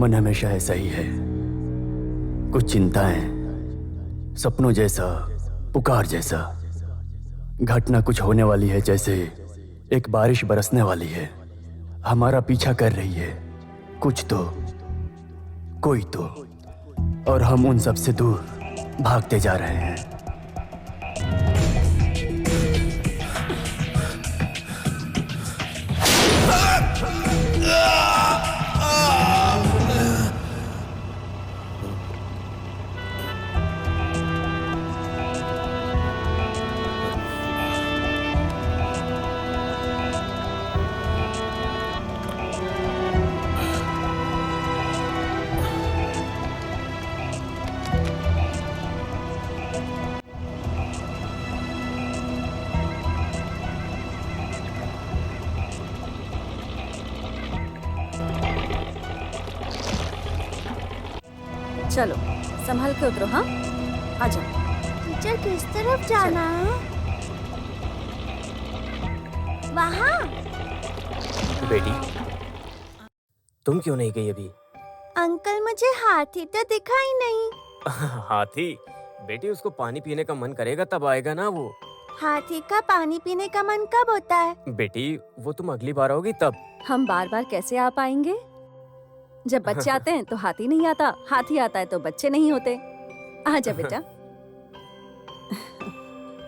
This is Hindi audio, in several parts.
मन हमेशा ऐसा ही है, कुछ चिंताएं, सपनों जैसा, पुकार जैसा। घटना कुछ होने वाली है, जैसे एक बारिश बरसने वाली है, हमारा पीछा कर रही है, कुछ तो, कोई तो, और हम उन सब से दूर भागते जा रहे हैं। चलो संभल के उतरो। हाँ, आ जाओ। टीचर किस तरफ जाना है? वहाँ। बेटी, तुम क्यों नहीं गई अभी? अंकल, मुझे हाथी तो दिखा ही नहीं। हाथी? बेटी, उसको पानी पीने का मन करेगा तब आएगा ना वो। हाथी का पानी पीने का मन कब होता है? बेटी, वो तुम अगली बार आओगी तब। हम बार बार कैसे आ पाएंगे? जब बच्चे आते हैं तो हाथी नहीं आता, हाथी आता है तो बच्चे नहीं होते। आजा बेटा।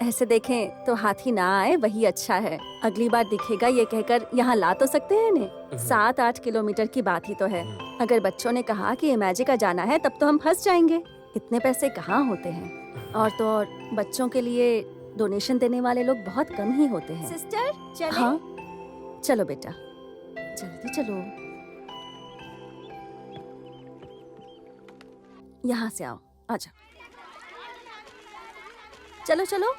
ऐसे देखें तो हाथी ना आए वही अच्छा है। अगली बार दिखेगा ये कहकर यहाँ ला तो सकते हैं इन्हें। 7-8 किलोमीटर की बात ही तो है। अगर बच्चों ने कहा कि इमेजिका जाना है तब तो हम फंस जाएंगे। इतने पैसे कहाँ होते हैं, और तो और बच्चों के लिए डोनेशन देने वाले लोग बहुत कम ही होते हैं। सिस्टर, चलें? हाँ, चलो बेटा, जल्दी चलो। यहाँ से आओ, आजा। चलो चलो।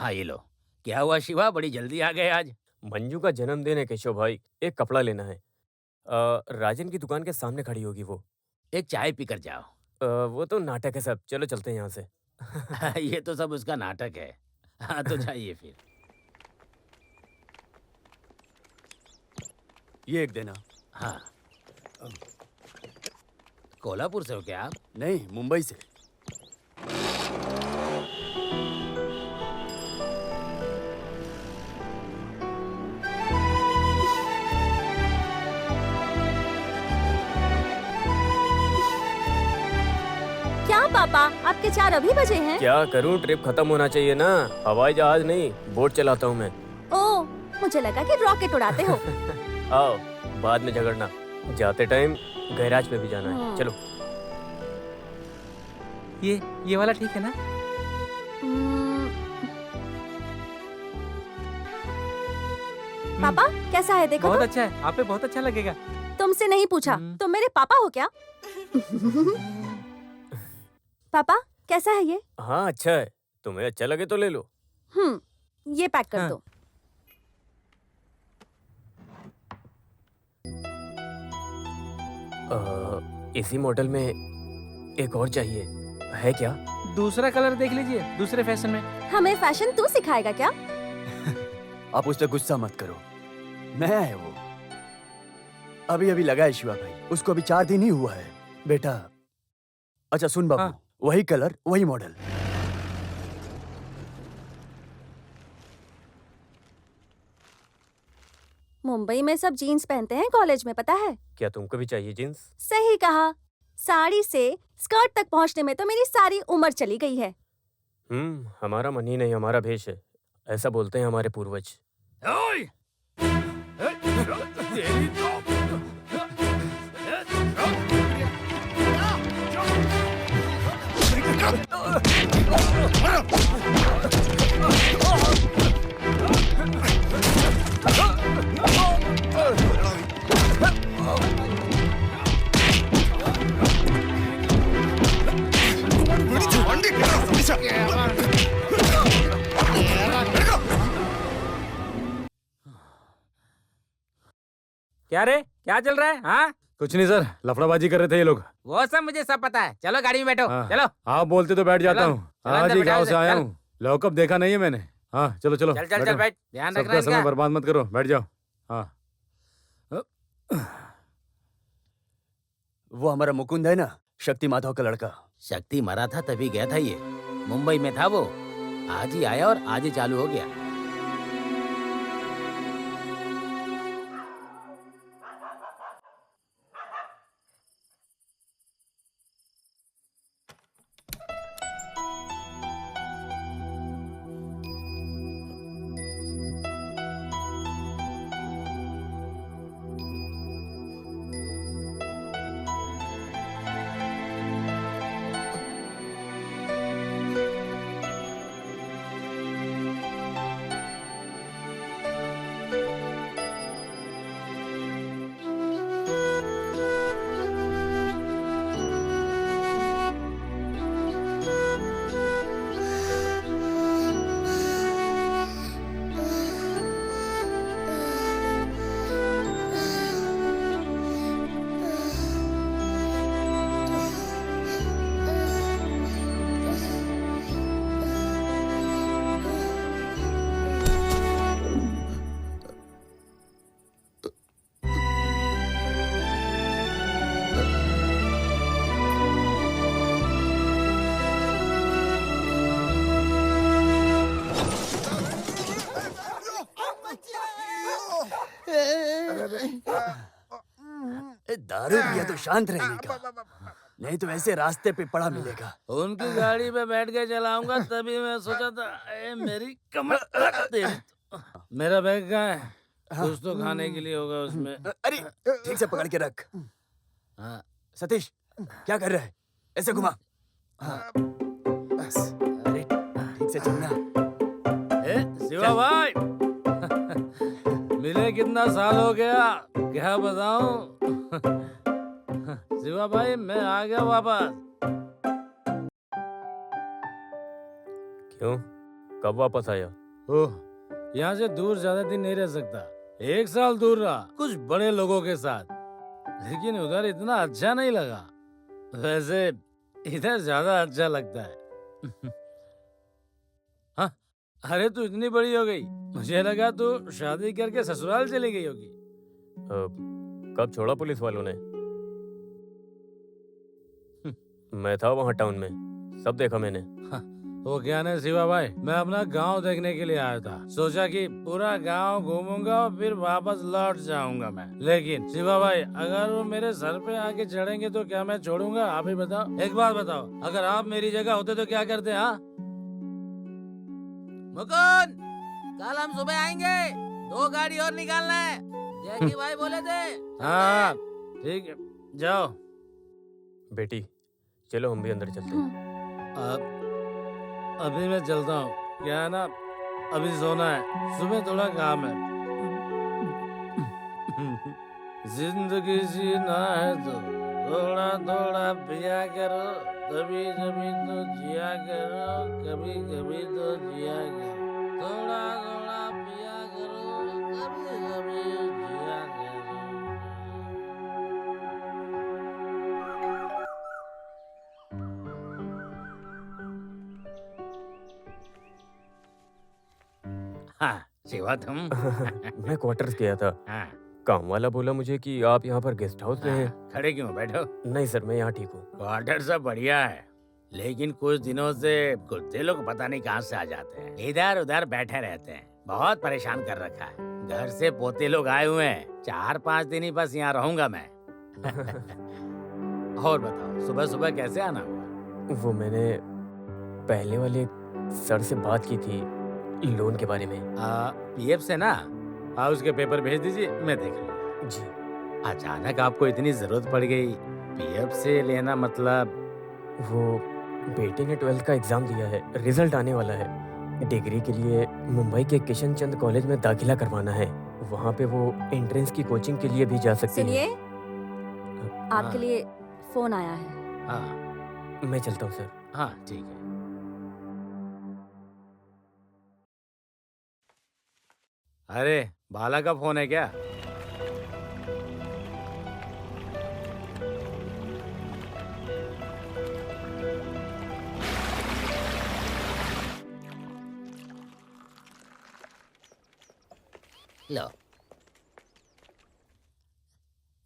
हाँ, ये लो। क्या हुआ शिवा, बड़ी जल्दी आ गए आज? मंजू का जन्मदिन है केशव भाई, एक कपड़ा लेना है। राजन की दुकान के सामने खड़ी होगी वो। एक चाय पीकर जाओ। वो तो नाटक है सब, चलो चलते हैं यहाँ से। ये तो सब उसका नाटक है। हाँ तो जाइए फिर। ये एक देना। हाँ। कोल्हापुर से हो क्या आप? नहीं, मुंबई से। क्या पापा, आपके 4 अभी बजे हैं? क्या करूँ, ट्रिप खत्म होना चाहिए ना। हवाई जहाज नहीं, बोट चलाता हूँ मैं। ओ, मुझे लगा कि रॉकेट उड़ाते हो। आओ, बाद में झगड़ना। जाते टाइम गैराज पे भी जाना है, चलो। ये वाला ठीक है ना? पापा कैसा है देखो बहुत तो? अच्छा है, आप पे बहुत अच्छा लगेगा। तुमसे नहीं पूछा, तुम मेरे पापा हो क्या? पापा कैसा है ये? हाँ अच्छा है, तुम्हें अच्छा लगे तो ले लो। ये पैक कर दो। इसी मॉडल में एक और चाहिए, है क्या? दूसरा कलर देख लीजिए, दूसरे फैशन में। हमें फैशन तू सिखाएगा क्या? आप उस पर गुस्सा मत करो, नया है वो, अभी अभी लगा है शिवा भाई, उसको अभी 4 दिन ही हुआ है बेटा। अच्छा सुन बाबू, हाँ। वही कलर वही मॉडल। मुंबई में सब जीन्स पहनते हैं कॉलेज में, पता है? क्या तुमको भी चाहिए जीन्स? सही कहा, साड़ी से स्कर्ट तक पहुंचने में तो मेरी सारी उम्र चली गई है। हमारा मन ही नहीं, हमारा भेष है, ऐसा बोलते हैं हमारे पूर्वज। ओए! तेरी तो- क्या रे, क्या चल रहा है? हाँ, कुछ नहीं सर, लफड़ाबाजी कर रहे थे ये लोग। वो सब मुझे सब पता है। चलो गाड़ी में बैठो। हाँ। चलो। आप बोलते तो बैठ जाता चलो, हूँ। चलो आज अंदर ही बैठो, गाँव से आया चल। हूँ, लॉकअप देखा नहीं है मैंने। हाँ चलो चलो चल चल चल बैठो। बैठ, ध्यान रखना सबका समय इनका। बर्बाद मत करो, बैठ जाओ। हाँ वो हमारा मुकुंद है ना, शक्ति माधव का लड़का। शक्ति मरा था तभी गया था ये, मुंबई में था वो, आज ही आया और आज ही चालू हो गया। दारू पिया तो शांत रहने का, नहीं तो ऐसे रास्ते पे पड़ा मिलेगा। उनकी गाड़ी पे बैठ के चलाऊंगा तभी मैं सोचा था मेरी कमर मेरा बैग कहाँ है? कुछ तो खाने के लिए होगा उसमें। अरे ठीक से पकड़ के रख। हाँ, सतीश क्या कर रहा है, ऐसे घुमा। हाँ, बस। अरे ठीक से चलना। शिवा भाई मिले कितना साल हो गया, क्या बताऊं। शिवा भाई मैं आ गया वापस। क्यों, कब वापस आया? ओह, यहाँ से दूर ज्यादा दिन नहीं रह सकता। 1 साल दूर रहा कुछ बड़े लोगों के साथ, लेकिन उधर इतना अच्छा नहीं लगा। वैसे इधर ज्यादा अच्छा लगता है। हाँ, अरे तू इतनी बड़ी हो गई, मुझे लगा तू शादी करके ससुराल चली गई होगी। कब छोड़ा पुलिस वालों ने? मैं था वहाँ टाउन में, सब देखा मैंने। वो क्या ना शिवा भाई, मैं अपना गांव देखने के लिए आया था। सोचा कि पूरा गांव घूमूंगा और फिर वापस लौट जाऊंगा मैं। लेकिन शिवा भाई अगर वो मेरे सर पे आके चढ़ेंगे तो क्या मैं छोड़ूंगा? आप ही बताओ। एक बात बताओ, अगर आप मेरी जगह होते तो क्या करते? हाँ मुकुंद, कल हम सुबह आएंगे, 2 गाड़ी और निकालना है, जैकी भाई बोले थे। हाँ ठीक है, जाओ। बेटी चलो हम भी अंदर चलते हैं। अभी मैं चलता हूँ, क्या है ना अभी सोना है, सुबह थोड़ा काम है। जिंदगी जीना है तो थोड़ा थोड़ा पिया करो, कभी कभी तो जिया करो, कभी कभी तो जिया करो, थोड़ा थोड़ा पिया करो, कभी कभी जिया करो। हाँ शिवा तुम। मैं क्वार्टर्स गया था, हाँ, काम वाला बोला मुझे कि आप यहाँ पर गेस्ट हाउस में हैं। खड़े क्यों, बैठो। नहीं सर, मैं यहाँ ठीक हूँ। क्वार्टर सब बढ़िया है, लेकिन कुछ दिनों से कुत्ते लोग पता नहीं कहाँ से आ जाते हैं, इधर उधर बैठे रहते हैं, बहुत परेशान कर रखा है। घर से पोते लोग आए हुए हैं, 4-5 दिन ही बस यहाँ रहूंगा मैं। और बताओ सुबह सुबह कैसे आना हुआ? वो मैंने पहले वाले सर से बात की थी लोन के बारे में। पीएफ से ना? हाँ उसके पेपर भेज दीजिए, मैं देख लूंगा। जी। अचानक आपको इतनी जरूरत पड़ गई, पीएफ से लेना मतलब? वो बेटे ने 12th का एग्जाम दिया है, रिजल्ट आने वाला है। डिग्री के लिए मुंबई के किशन चंद कॉलेज में दाखिला करवाना है। वहाँ पे वो एंट्रेंस की कोचिंग के लिए भी जा सकती है। सुनिए, हाँ। आपके लिए फोन आया है। हाँ मैं चलता हूँ सर। हाँ ठीक है। अरे बाला का फोन है क्या? लो,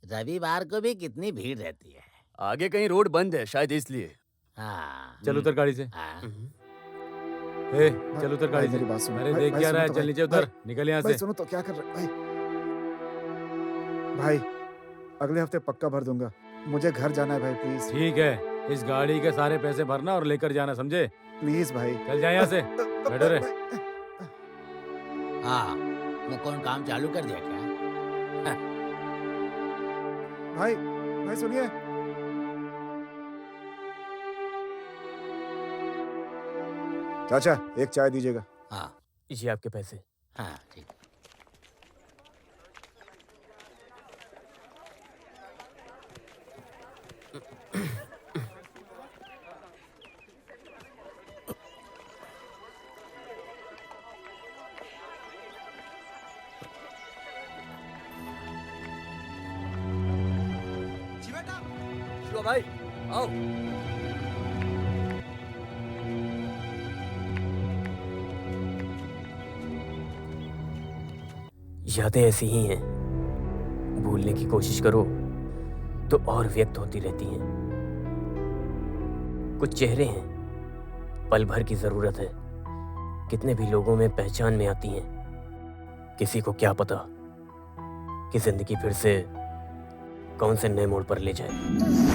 रविवार को भी कितनी भीड़ रहती है। आगे कहीं रोड बंद है शायद इसलिए। हाँ। चल उतर गाड़ी से। हाँ। ए, चल उतर गाड़ी से। मेरी बात सुनो। अरे भाई, देख भाई, क्या रहा है, सुनो तो चल भाई। नीचे उतर, भाई, निकल यहाँ भाई से। सुनो तो क्या कर रहे भाई। भाई अगले हफ्ते पक्का भर दूंगा। मुझे घर जाना है भाई, प्लीज ठीक है, इस गाड़ी के सारे पैसे भरना और लेकर जाना, समझे? प्लीज भाई। चल जा यहाँ से, बैठो रे। हाँ, मुकुंद काम चालू कर दिया क्या? भाई भाई सुनिए। चाचा एक चाय दीजिएगा। हाँ ये आपके पैसे। हाँ ठीक। शिवा भाई आओ। यादें ऐसी ही हैं, भूलने की कोशिश करो तो और व्यक्त होती रहती हैं। कुछ चेहरे हैं, पल भर की जरूरत है, कितने भी लोगों में पहचान में आती हैं। किसी को क्या पता कि जिंदगी फिर से कौन से नए मोड़ पर ले जाए।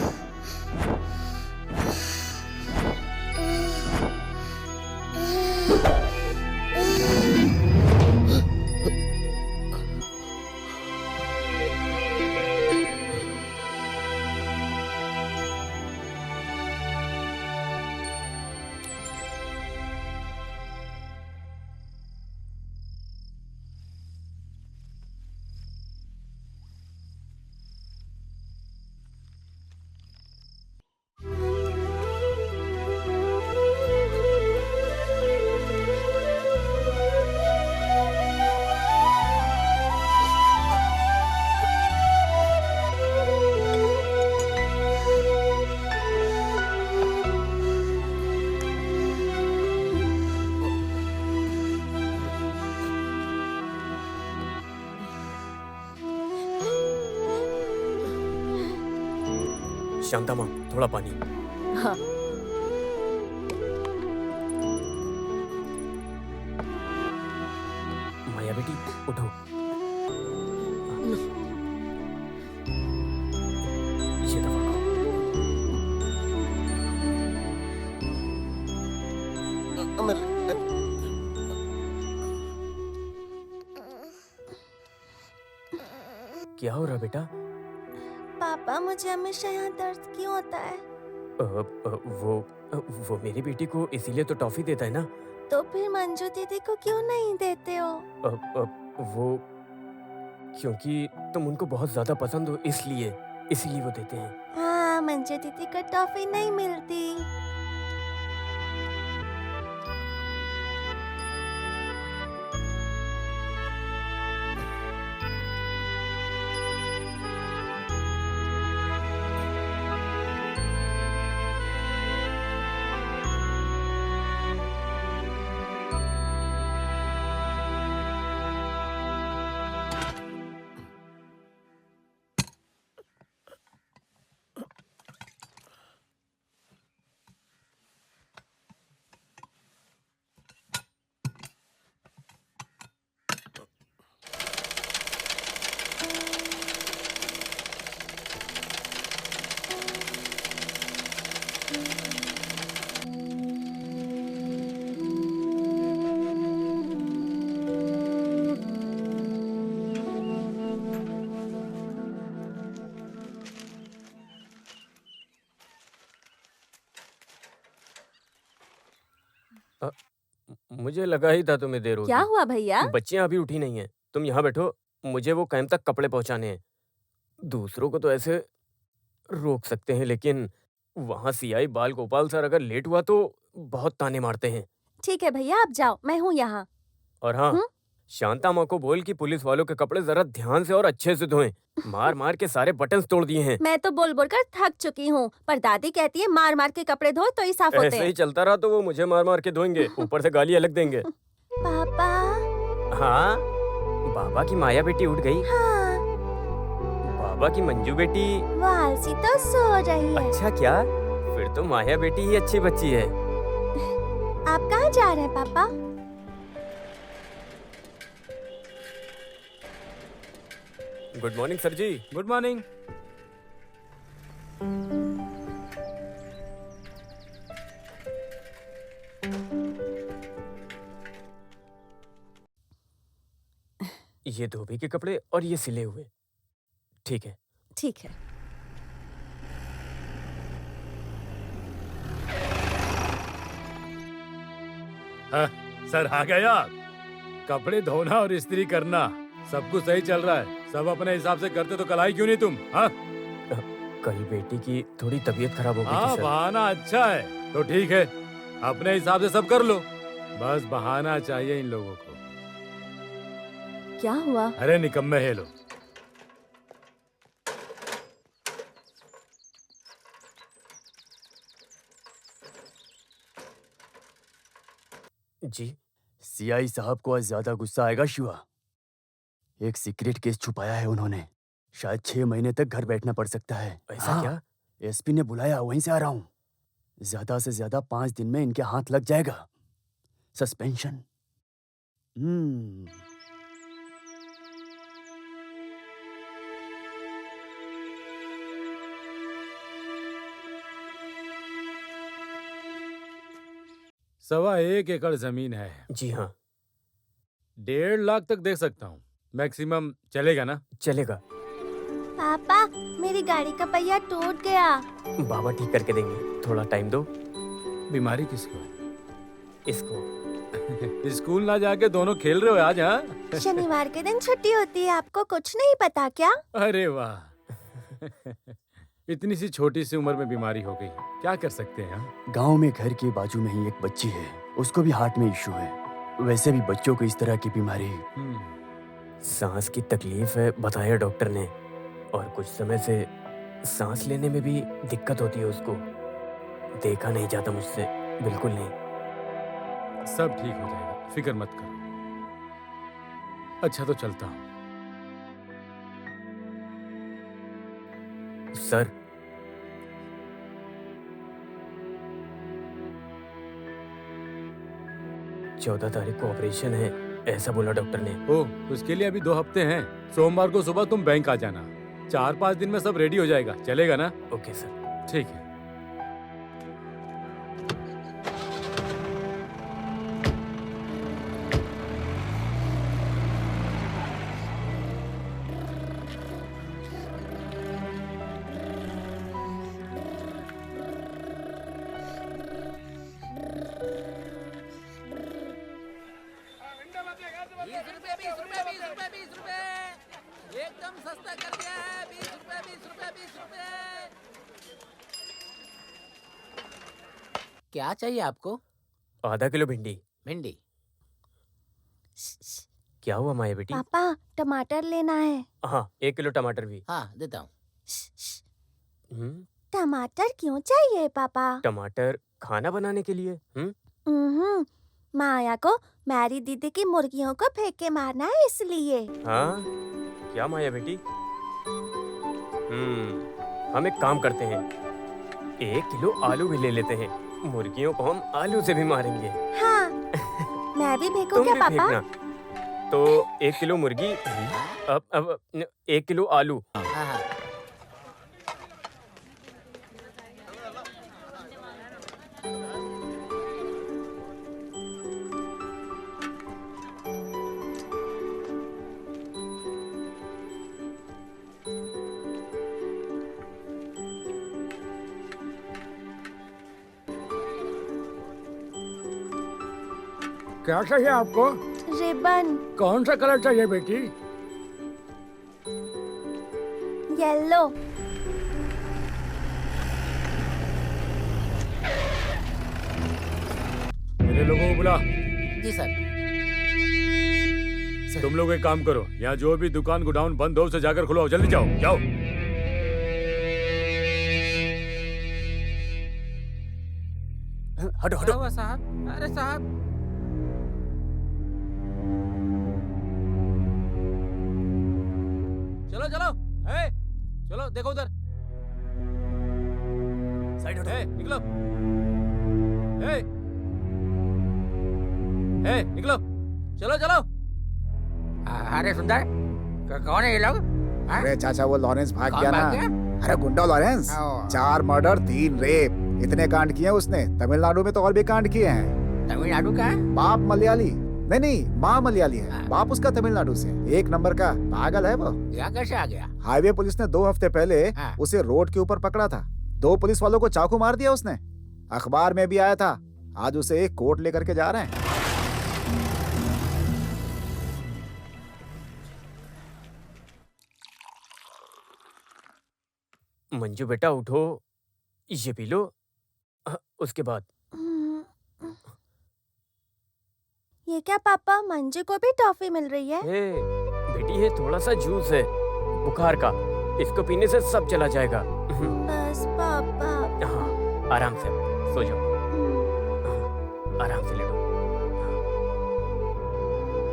शांता माँ, थोड़ा पानी। हाँ। माया बेटी उठो। ये दवा खाओ। क्या हो रहा बेटा? पापा मुझे हमेशा यहाँ दर्द क्यों होता है? वो मेरी बेटी को इसीलिए तो टॉफी देता है ना। तो फिर मंजू दीदी को क्यों नहीं देते हो? वो क्योंकि तुम उनको बहुत ज्यादा पसंद हो, इसीलिए वो देते हैं। हाँ, मंजू दीदी को टॉफी नहीं मिलती। मुझे लगा ही था तुम्हें देर होगी। क्या हुआ भैया? बच्चियां अभी उठी नहीं हैं। तुम यहाँ बैठो, मुझे वो कैंप तक कपड़े पहुंचाने हैं। दूसरों को तो ऐसे रोक सकते हैं, लेकिन वहां सीआई बाल गोपाल सर अगर लेट हुआ तो बहुत ताने मारते हैं। ठीक है भैया, आप जाओ, मैं हूँ यहाँ। और हाँ, हम्म? शांता माँ को बोल कि पुलिस वालों के कपड़े जरा ध्यान से और अच्छे से धोएं। मार मार के सारे बटन्स तोड़ दिए हैं। मैं तो बोल बोल कर थक चुकी हूँ, पर दादी कहती है मार मार के कपड़े धो तो ही साफ होते ऐसे हैं। ही चलता रहा तो वो मुझे मार मार के धोएंगे, ऊपर से गाली अलग देंगे। पापा हाँ, बाबा की माया बेटी उठ गई। हाँ, बाबा की मंजू बेटी। वो आलसी तो सो रही है। अच्छा क्या? फिर तो माया बेटी ही अच्छी बच्ची है। आप कहाँ जा रहे हैं पापा? Good morning sir ji. Good morning. ये धोबी के कपड़े और ये सिले हुए। ठीक है। ठीक है। हाँ, सर आ गया। कपड़े धोना और इस्त्री करना सब कुछ सही चल रहा है। सब अपने हिसाब से करते तो कल आई क्यों नहीं तुम? हाँ कल बेटी की थोड़ी तबीयत खराब हो गई हाँ, थी सर। बहाना अच्छा है तो ठीक है, अपने हिसाब से सब कर लो। बस बहाना चाहिए इन लोगों को। क्या हुआ? अरे निकम्मे है लोग। जी सीआई साहब को आज ज्यादा गुस्सा आएगा शिवा। एक सीक्रेट केस छुपाया है उन्होंने। शायद 6 महीने तक घर बैठना पड़ सकता है। ऐसा क्या? एसपी ने बुलाया, वहीं से आ रहा हूँ। ज्यादा से ज्यादा 5 दिन में इनके हाथ लग जाएगा। सस्पेंशन। सवा 1 एकड़ जमीन है। जी हाँ 1.5 लाख तक दे सकता हूँ मैक्सिमम, चलेगा ना? चलेगा। पापा, मेरी गाड़ी का पहिया टूट गया। बाबा ठीक करके देंगे, थोड़ा टाइम दो। बीमारी किसको है? इसको स्कूल ना जाके दोनों खेल रहे हो आज? हाँ शनिवार के दिन छुट्टी होती है, आपको कुछ नहीं पता क्या? अरे वाह इतनी सी छोटी सी उम्र में बीमारी हो गई, क्या कर सकते हैं? हाँ? गांव में घर के बाजू में ही एक बच्ची है, उसको भी हार्ट में इशू है। वैसे भी बच्चों को इस तरह की बीमारी। सांस की तकलीफ है बताया डॉक्टर ने, और कुछ समय से सांस लेने में भी दिक्कत होती है उसको। देखा नहीं जाता मुझसे, बिल्कुल नहीं। सब ठीक हो जाएगा, फिक्र मत करो। अच्छा तो चलता हूँ। सर 14 तारीख को ऑपरेशन है, ऐसा बोला डॉक्टर ने। ओह, उसके लिए अभी 2 हफ्ते हैं। सोमवार को सुबह तुम बैंक आ जाना। 4-5 दिन में सब रेडी हो जाएगा, चलेगा ना? Okay sir. ठीक है। एकदम सस्ता कर दिया है। 20 रुपए 20 रुपए 20 रुपए। क्या चाहिए आपको? आधा किलो भिंडी। भिंडी। क्या हुआ माया बेटी? पापा, टमाटर लेना है। हाँ 1 किलो टमाटर भी। हाँ देता हूँ। टमाटर क्यों चाहिए पापा? टमाटर खाना बनाने के लिए। माया को मैरी दीदी की मुर्गियों को फेंक के मारना है इसलिए। हाँ क्या माया बेटी? हम एक काम करते हैं, 1 किलो आलू भी ले लेते हैं। मुर्गियों को हम आलू से भी मारेंगे। हाँ मैं भी फेंकूं तुम क्या भी पापा? फेंकना। तो 1 किलो मुर्गी, अब 1 किलो आलू। हाँ हाँ। क्या चाहिए आपको? रिबन। कौन सा कलर चाहिए बेटी? येलो। मेरे लोगों को बुला। जी सर। तुम लोग एक काम करो, यहाँ जो भी दुकान गोडाउन बंद हो उसे जाकर खुलवाओ। जल्दी जाओ जाओ। हटो क्या हटो। हुआ साहब? अरे साहब चलो देखो उधर। साइड हटो। निकलो। निकलो। चलो चलो। अरे सुंदर, कौन है ये लोग? हाँ? अरे चाचा वो लॉरेंस भाग कौन गया ना। भाग गया? अरे गुंडा लॉरेंस, ओ। 4 मर्डर 3 रेप, इतने कांड किए हैं उसने। तमिलनाडु में तो और भी कांड किए हैं। तमिलनाडु का है? बाप मलयाली, नहीं माँ मलयाली है। हाँ। बाप उसका तमिलनाडु से। 1 नंबर का पागल है वो। यहाँ कैसे आ गया? हाईवे पुलिस ने 2 हफ्ते पहले हाँ। उसे रोड के ऊपर पकड़ा था। 2 पुलिस वालों को चाकू मार दिया उसने। अखबार में भी आया था। आज उसे एक कोर्ट लेकर के जा रहे हैं। मंजू बेटा उठो, ये पी लो। उसके बाद ये क्या पापा, मंजू को भी टॉफी मिल रही है? बेटी ये थोड़ा सा जूस है बुखार का, इसको पीने से सब चला जाएगा। बस पापा। हाँ, आराम से सो जाओ। आराम से लेटो।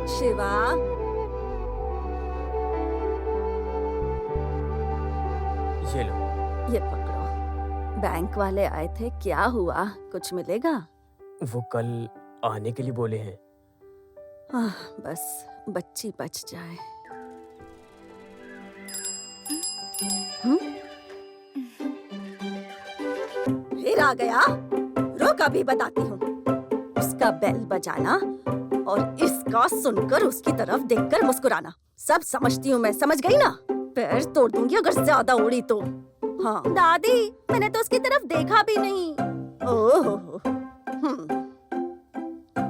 शिवा, ये लो। ये पकड़ो। बैंक वाले आए थे, क्या हुआ? कुछ मिलेगा? वो कल आने के लिए बोले हैं। बस बच्ची बच जाए। फिर आ गया? रुक अभी बताती हूँ। उसका बेल बजाना और इसका सुनकर उसकी तरफ देखकर मुस्कुराना, सब समझती हूँ मैं, समझ गई ना? पैर तोड़ दूंगी अगर ज्यादा उड़ी तो। हाँ दादी, मैंने तो उसकी तरफ देखा भी नहीं। ओह,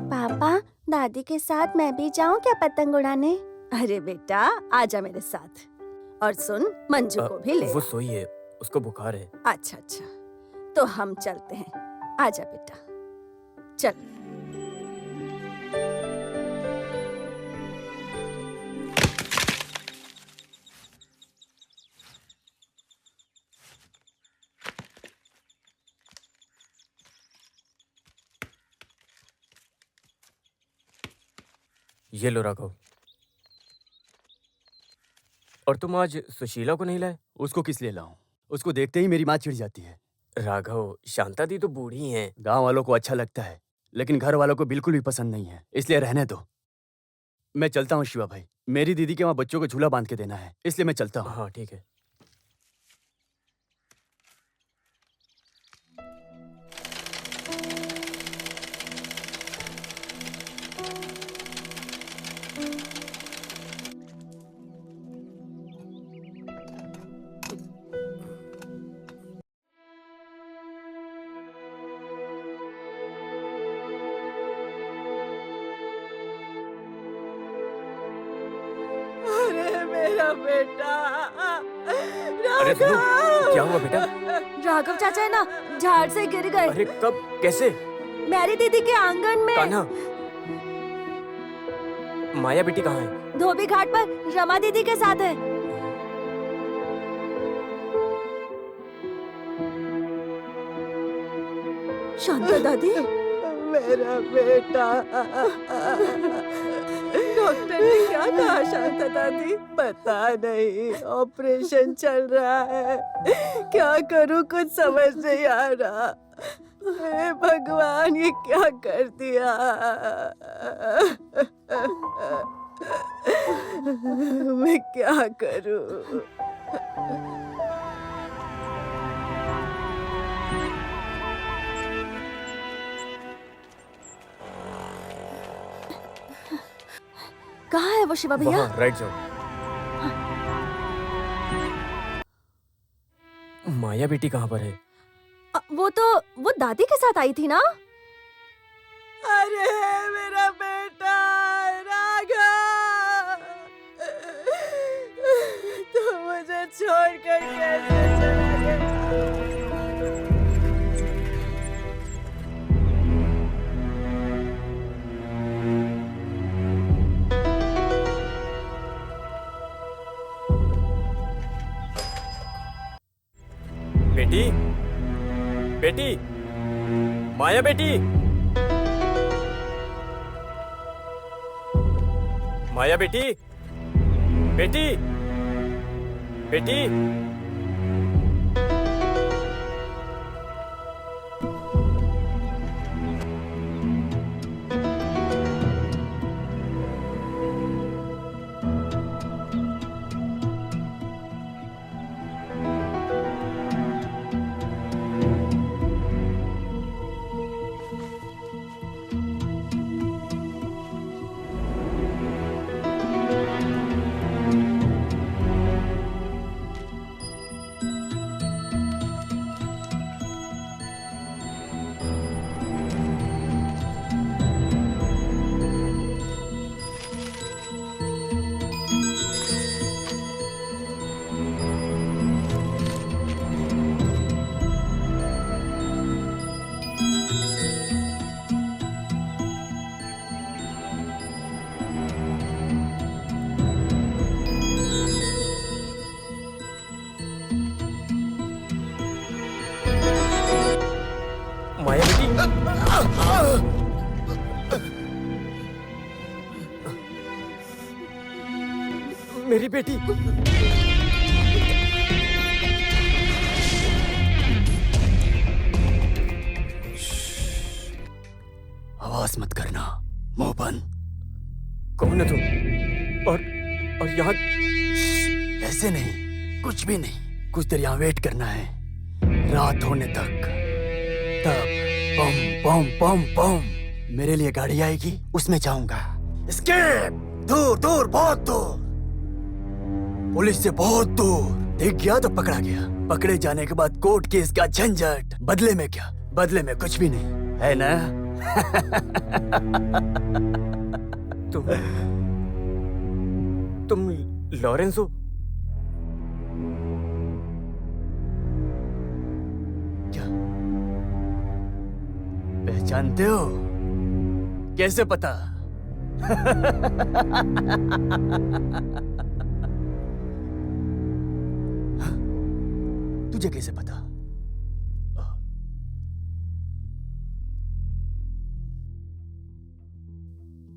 पापा, दादी के साथ मैं भी जाऊं क्या पतंग उड़ाने? अरे बेटा आजा मेरे साथ। और सुन, मंजू को भी ले वो आ। सोई है, उसको बुखार है। अच्छा अच्छा, तो हम चलते हैं। आजा बेटा, चल। ये लो राघव। और तुम आज सुशीला को नहीं लाए? उसको किस लिए लाऊं? उसको देखते ही मेरी माँ चिढ़ जाती है। राघव, शांता दी तो बूढ़ी हैं। गांव वालों को अच्छा लगता है, लेकिन घर वालों को बिल्कुल भी पसंद नहीं है, इसलिए रहने दो। मैं चलता हूँ शिवा भाई, मेरी दीदी के वहाँ बच्चों को झूला बांध के देना है, इसलिए मैं चलता हूँ। हाँ ठीक है। अरे मेरा बेटा, अरे सुनो, क्या हुआ बेटा? राघव चाचा है ना, झाड़ से गिर गए। अरे कब, कैसे? मेरी दीदी के आंगन में। कान्हा, माया बेटी कहाँ है? धोबी घाट पर रमा दीदी के साथ है। शांता दादी, मेरा बेटा। डॉक्टर ने क्या कहा शांता दादी? पता नहीं, ऑपरेशन चल रहा है। क्या करूं, कुछ समझ नहीं आ रहा। हे भगवान, ये क्या कर दिया? मैं क्या करूं? कहाँ है वो शिवा भैया? वहाँ, राइट जाओ। माया बेटी कहाँ पर है? वो दादी के साथ आई थी ना? अरे मेरा बेटा राघव, तू मुझे छोड़कर कैसे चला गया? बेटी, बेटी, माया बेटी, माया बेटी, बेटी, बेटी, मेरी बेटी। आवाज मत करना, मुंह बंद। कौन है तुम? और यहाँ? ऐसे नहीं, कुछ भी नहीं। कुछ देर यहाँ वेट करना है, रात होने तक। तब बम बम बम बम मेरे लिए गाड़ी आएगी, उसमें जाऊंगा। एस्केप! दूर दूर, बहुत दूर, पुलिस से बहुत दूर। दिख गया तो पकड़ा गया। पकड़े जाने के बाद कोर्ट केस का झंझट। बदले में क्या? बदले में कुछ भी नहीं है ना। तुम लॉरेंस हो? क्या पहचानते हो? कैसे पता? तुझे कैसे पता?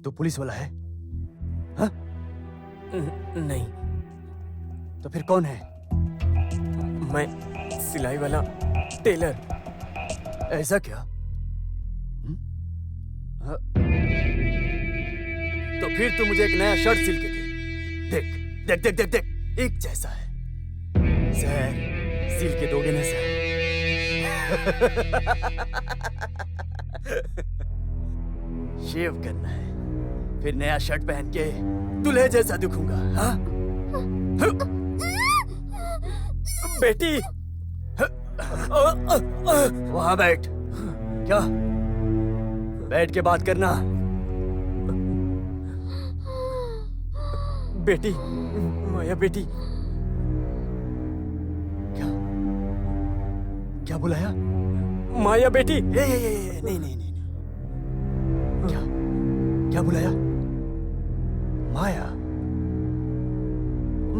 तो पुलिस वाला है? हाँ? नहीं। तो फिर कौन है? मैं सिलाई वाला टेलर। ऐसा क्या? हाँ? तो फिर तू मुझे एक नया शर्ट सिल के दे। देख देख देख देख देख, एक जैसा है। सर, सिल के दोगे ना सर? शेव करना है, फिर नया शर्ट पहन के दूल्हे जैसा दिखूंगा। हाँ? बेटी, वहां बैठ। क्या? बैठ के बात करना। बेटी, माया बेटी। क्या? क्या बुलाया? माया बेटी। नहीं नहीं नहीं। क्या? क्या बुलाया? माया?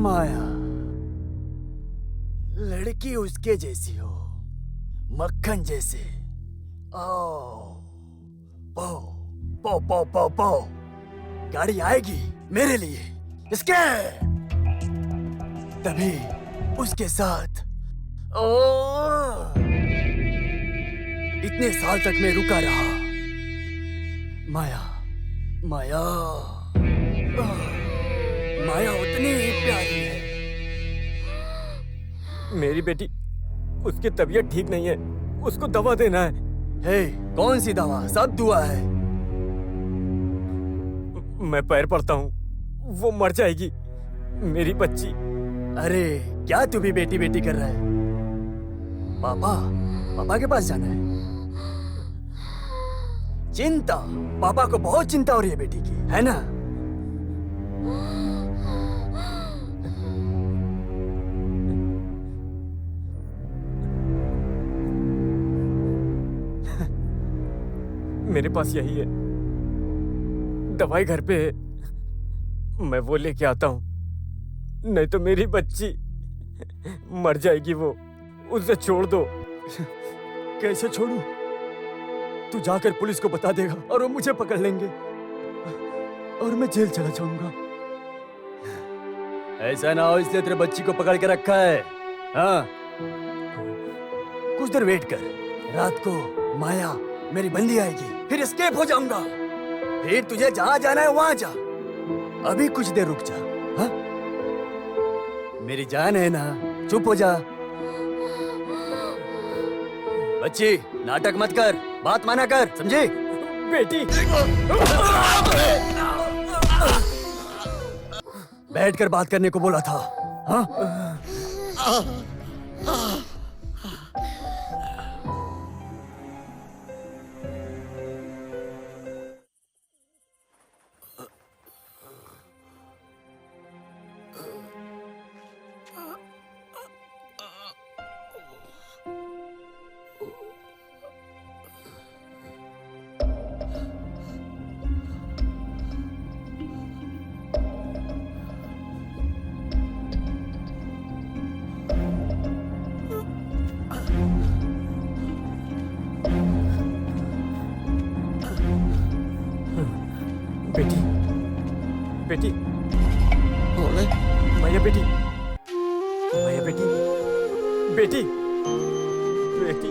माया? लड़की उसके जैसी हो, मक्खन जैसे। ओ, पो पो पो पो पो। गाड़ी आएगी मेरे लिए, इसके। तभी उसके साथ। ओ, इतने साल तक मैं रुका रहा। माया, माया, माया उतनी ही प्यारी है। मेरी बेटी, उसकी तबीयत ठीक नहीं है, उसको दवा देना है। हे, कौन सी दवा? सब दुआ है। मैं पैर पड़ता हूँ, वो मर जाएगी, मेरी बच्ची। अरे क्या तू भी बेटी बेटी कर रहा है? पापा, पापा के पास जाना है। चिंता, पापा को बहुत चिंता हो रही है बेटी की, है ना? मेरे पास यही है, दवाई घर पे है, मैं वो लेके आता हूँ, नहीं तो मेरी बच्ची मर जाएगी। वो, उसे छोड़ दो। कैसे छोड़ूं? तू जाकर पुलिस को बता देगा और वो मुझे पकड़ लेंगे और मैं जेल चला जाऊंगा। ऐसा ना हो, इसलिए तेरे बच्ची को पकड़ के रखा है। हाँ, कुछ देर वेट कर। रात को माया मेरी बंदी आएगी, फिर एस्केप हो जाऊंगा। फिर तुझे जहां जाना है वहां जा। अभी कुछ देर रुक जा। हाँ? मेरी जान है ना, चुप हो जा। बच्ची, नाटक मत कर, बात माना कर, समझे? बेटी, बैठकर बात करने को बोला था। हाँ? बेटी, बेटी, बोले मैया बेटी, मैया बेटी, बेटी, बेटी।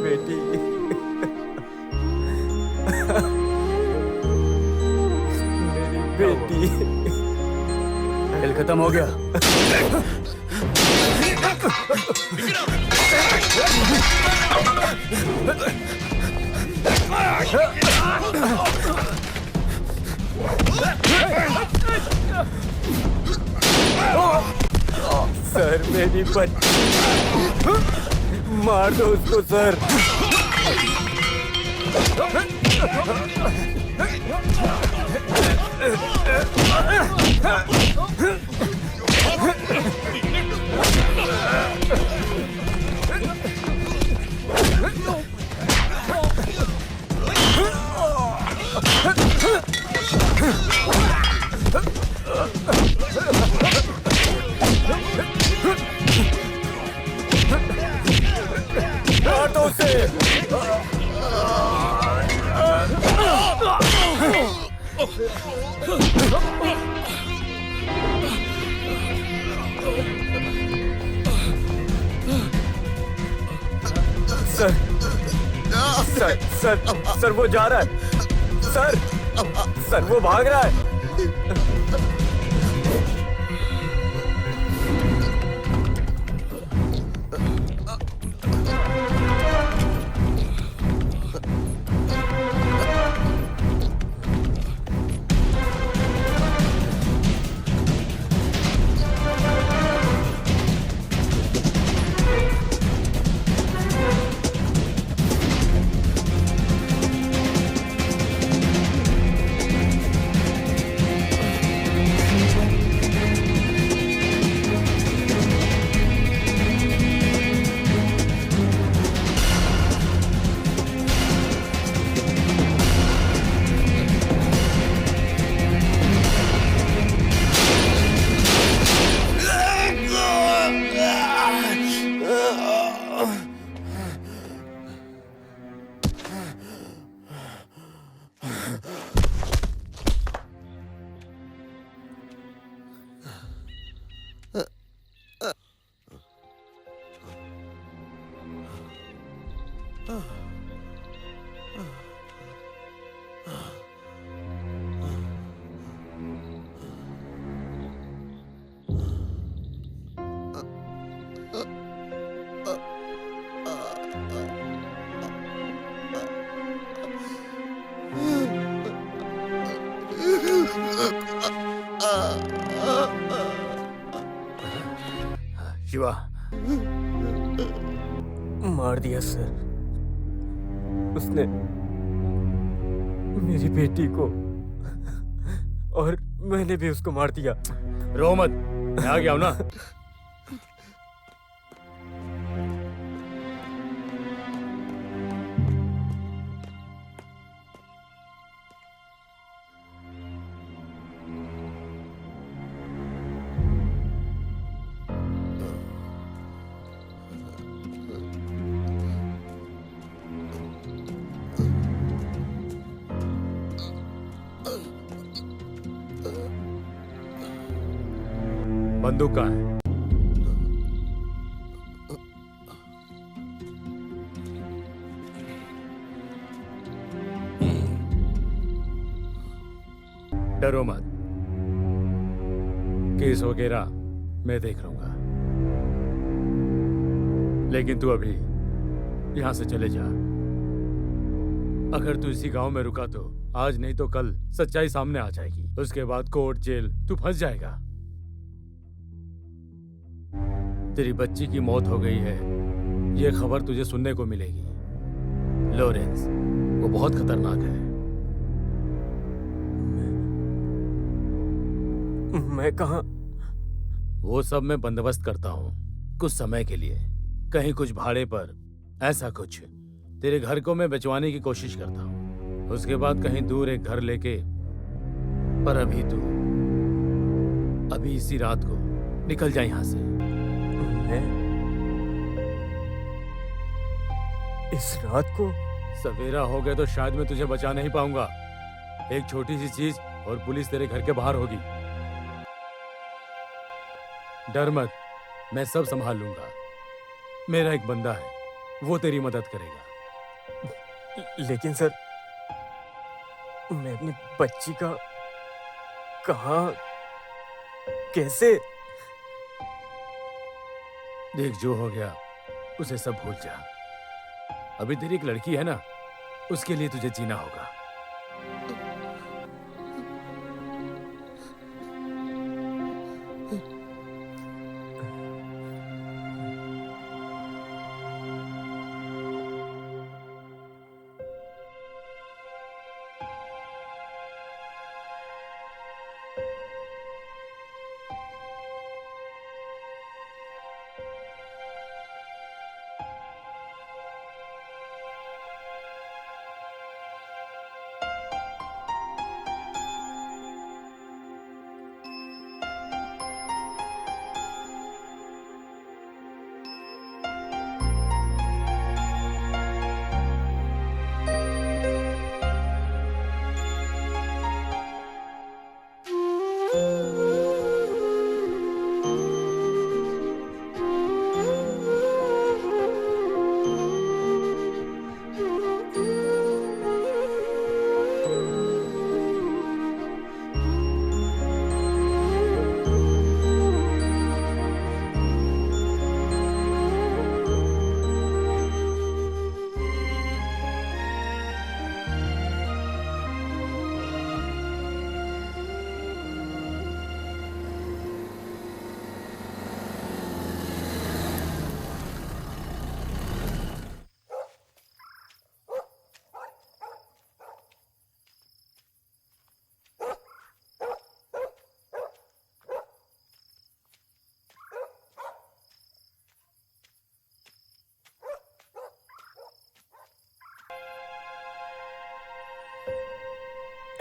बेटी, मेरी बेटी। खेल खत्म हो गया। सर मेरी बच्ची, मार दो उसको सर। मार दो उसे। सर, सर, सर, सर वो जा रहा है। सर, सर वो भाग रहा है। शिवा, मार दिया सर उसने मेरी बेटी को, और मैंने भी उसको मार दिया। रो मत, मैं आ गया हूं ना। बंदूक कहाँ है? डरो मत, केस वगैरह मैं देख लूंगा, लेकिन तू अभी यहां से चले जा। अगर तू इसी गांव में रुका तो आज नहीं तो कल सच्चाई सामने आ जाएगी। उसके बाद कोर्ट जेल तू फंस जाएगा। तेरी बच्ची की मौत हो गई है, ये खबर तुझे सुनने को मिलेगी। लॉरेंस, वो बहुत खतरनाक है। मैं कहाँ? वो सब मैं बंदोबस्त करता हूँ कुछ समय के लिए, कहीं कुछ भाड़े पर, ऐसा कुछ। तेरे घर को मैं बचवाने की कोशिश करता हूँ, उसके बाद कहीं दूर एक घर लेके। पर अभी तू अभी इसी रात को निकल जा यहाँ से। इस रात को? सवेरा हो गया तो शायद मैं तुझे बचा नहीं पाऊंगा। एक छोटी सी चीज और पुलिस तेरे घर के बाहर होगी। डर मत, मैं सब संभाल लूंगा। मेरा एक बंदा है, वो तेरी मदद करेगा। लेकिन सर, मैं अपनी बच्ची का कहाँ, कैसे? देख, जो हो गया उसे सब भूल जा। अभी तेरी एक लड़की है ना, उसके लिए तुझे जीना होगा।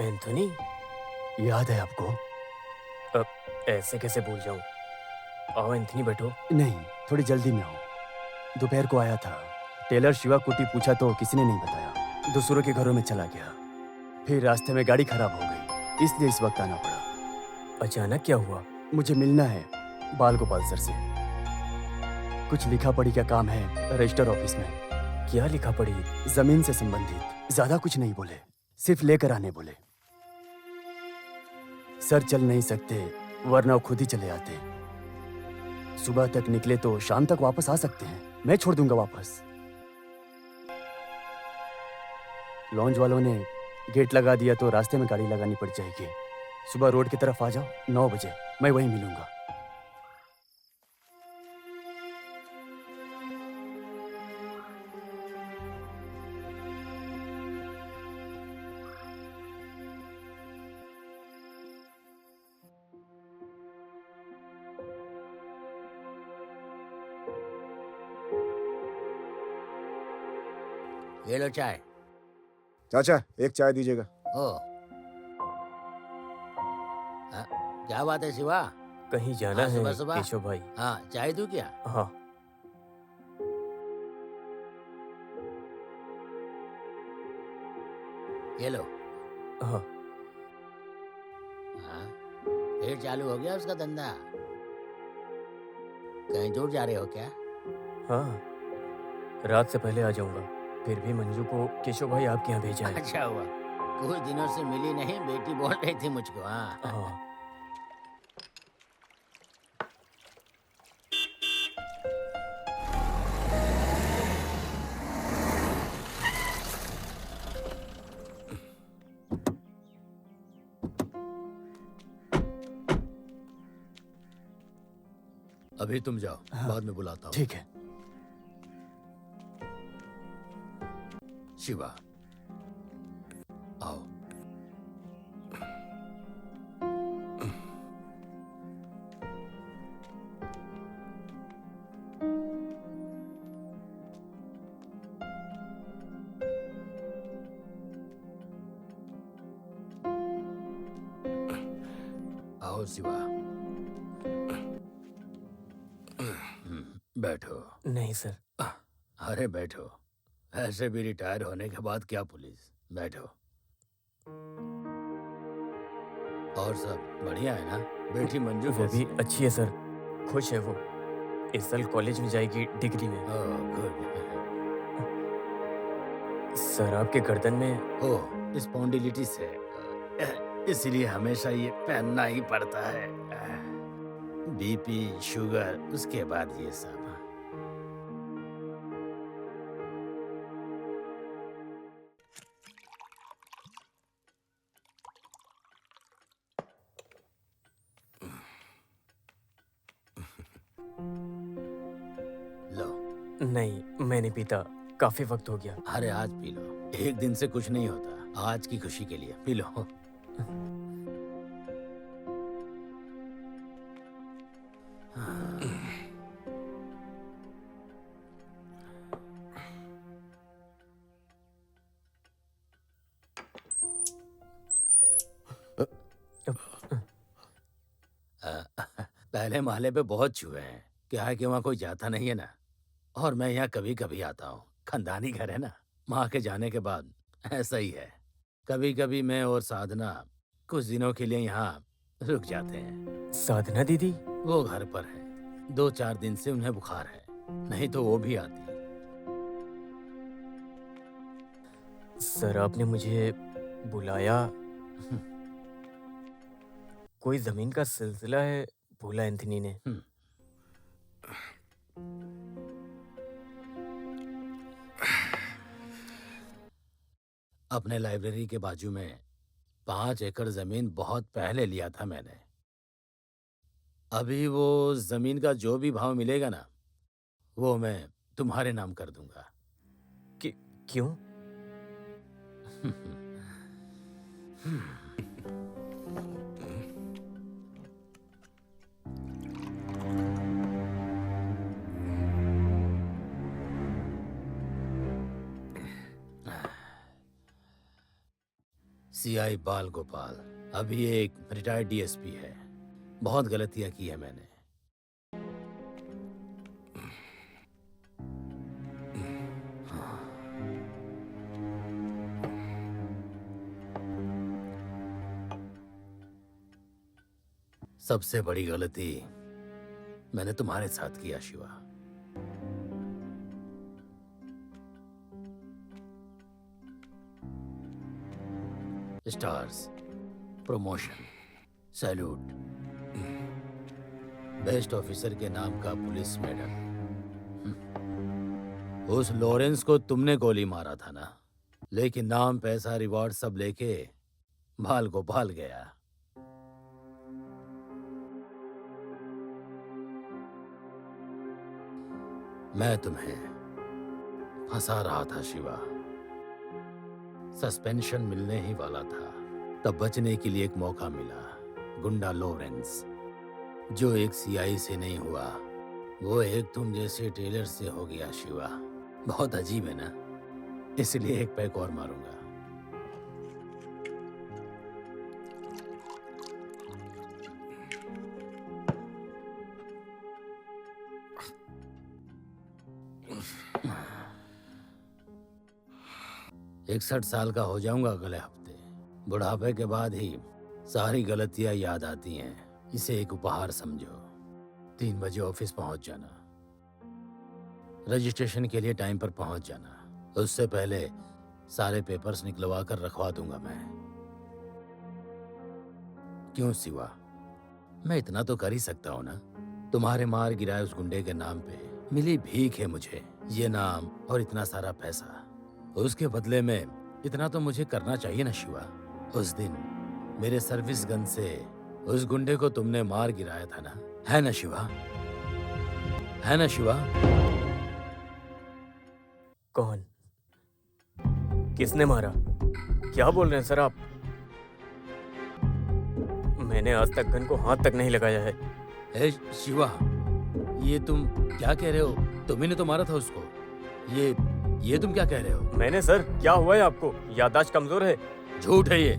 एंथोनी, याद है आपको? अब ऐसे कैसे भूल जाऊं? आओ एंथोनी, बैठो। नहीं, थोड़ी जल्दी में हूँ। दोपहर को आया था, टेलर शिवा कुटी पूछा तो किसी ने नहीं बताया। दूसरों के घरों में चला गया। फिर रास्ते में गाड़ी खराब हो गई, इसलिए इस वक्त आना पड़ा। अचानक क्या हुआ? मुझे मिलना है बाल गोपाल सर से। कुछ लिखा पढ़ी का काम है रजिस्टर ऑफिस में। क्या लिखा पढ़ी? जमीन से संबंधित। ज्यादा कुछ नहीं बोले, सिर्फ लेकर आने बोले। सर चल नहीं सकते, वरना वो खुद ही चले आते। सुबह तक निकले तो शाम तक वापस आ सकते हैं, मैं छोड़ दूंगा वापस। लॉन्ज वालों ने गेट लगा दिया तो रास्ते में गाड़ी लगानी पड़ जाएगी। सुबह रोड की तरफ आ जाओ, 9 बजे मैं वहीं मिलूंगा। ये लो चाय। चाचा, एक चाय दीजिएगा। ओ, हाँ, क्या बात है शिवा? कहीं जाना हाँ, है सुबह सुबह? केशव भाई? हाँ, चाय दूं क्या? हाँ। ये लो। हाँ। हाँ, फिर चालू हो गया उसका धंधा? कहीं दूर जा रहे हो क्या? हाँ, रात से पहले आ जाऊंगा। फिर भी मंजू को केशव भाई आपके यहाँ भेजा है। अच्छा हुआ, कुछ दिनों से मिली नहीं, बेटी बोल रही थी मुझको। हाँ हाँ। अभी तुम जाओ, हाँ। बाद में बुलाता हूँ। ठीक है। शिवा, आओ। आओ शिवा, बैठो। नहीं सर। अरे बैठो, ऐसे भी रिटायर होने के बाद क्या पुलिस। बैठो। और सब बढ़िया है ना? बेटी मंजू वो कैसी भी है? अच्छी है सर, खुश है वो। इस साल कॉलेज में जाएगी डिग्री में। Oh good. सर आपके गर्दन में ओह स्पॉन्डिलिटिस है, इसलिए हमेशा ये पहनना ही पड़ता है। बीपी, शुगर, उसके बाद ये सब। लो। नहीं, मैं नहीं पीता, काफी वक्त हो गया। अरे आज पी लो, एक दिन से कुछ नहीं होता। आज की खुशी के लिए पी लो। पहले महले पे बहुत चूहे हैं। क्या है कि वहाँ कोई जाता नहीं है ना, और मैं यहाँ कभी कभी आता हूँ। खानदानी घर है ना। माँ के जाने के बाद ऐसा ही है। कभी कभी मैं और साधना कुछ दिनों के लिए यहाँ रुक जाते हैं। साधना दीदी? वो घर पर है, 2-4 दिन से उन्हें बुखार है, नहीं तो वो भी आती। सर आपने मुझे बुलाया, कोई जमीन का सिलसिला है बोला एंथनी ने। अपने लाइब्रेरी के बाजू में 5 एकड़ जमीन बहुत पहले लिया था मैंने। अभी वो जमीन का जो भी भाव मिलेगा ना, वो मैं तुम्हारे नाम कर दूंगा। क्यों? सीआई बाल गोपाल अभी एक रिटायर्ड डीएसपी है। बहुत गलतियां की है मैंने। सबसे बड़ी गलती मैंने तुम्हारे साथ किया Shiva. Stars, promotion, salute, best officer के नाम का पुलिस मेडल। उस लॉरेंस को तुमने गोली मारा था ना, लेकिन नाम, पैसा, रिवॉर्ड सब लेके भाल गोपाल गया। मैं तुम्हें फंसा रहा था शिवा। सस्पेंशन मिलने ही वाला था, तब बचने के लिए एक मौका मिला। गुंडा लॉरेंस, जो एक सीआई से नहीं हुआ, वो एक तुम जैसे टेलर से हो गया शिवा। बहुत अजीब है ना? इसलिए एक पैक और मारूंगा। इकसठ साल का हो जाऊंगा अगले हफ्ते। बुढ़ापे के बाद ही सारी गलतियां याद आती हैं। इसे एक उपहार समझो। 3 बजे ऑफिस पहुंच जाना। रजिस्ट्रेशन के लिए टाइम पर पहुंच जाना। उससे पहले सारे पेपर्स निकलवा कर रखवा दूंगा मैं। क्यों शिवा, मैं इतना तो कर ही सकता हूं ना। तुम्हारे मार गिराए उस गुंडे के नाम पे मिली भीख है मुझे, ये नाम और इतना सारा पैसा। उसके बदले में इतना तो मुझे करना चाहिए ना शिवा। उस दिन मेरे सर्विस गन से उस गुंडे को तुमने मार गिराया था ना, है ना शिवा? है ना शिवा? कौन? किसने मारा? क्या बोल रहे हैं सर आप? मैंने आज तक गन को हाथ तक नहीं लगाया है। ए शिवा, ये तुम क्या कह रहे हो? तुम्ही ने तो मारा था उसको। ये तुम क्या कह रहे हो? मैंने सर, क्या हुआ है आपको? याददाश्त कमजोर है? झूठ है ये,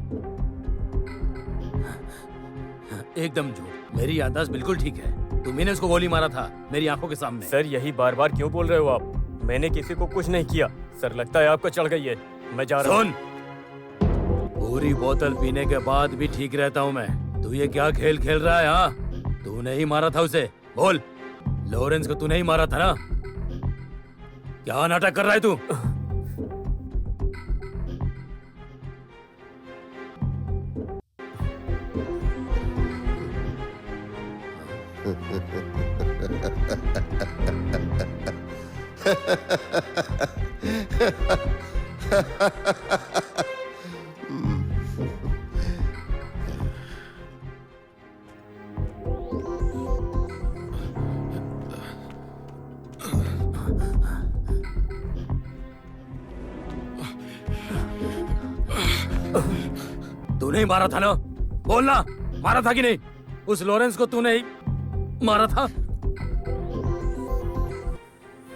एकदम झूठ। मेरी याददाश्त बिल्कुल ठीक है। तुम्ही ने उसको गोली मारा था मेरी आंखों के सामने। सर यही बार बार क्यों बोल रहे हो आप? मैंने किसी को कुछ नहीं किया सर। लगता है आपको चढ़ गई है। मैं जा रहा हूँ। सुन, पूरी बोतल पीने के बाद भी ठीक रहता हूँ मैं। तू ये क्या खेल खेल रहा है? हाँ, तूने ही मारा था उसे। बोल, लॉरेंस को तूने ही मारा था ना? क्या नाटक कर रहा है तू? तूने ही मारा था ना? बोलना, मारा था कि नहीं? उस लॉरेंस को तूने ही मारा था?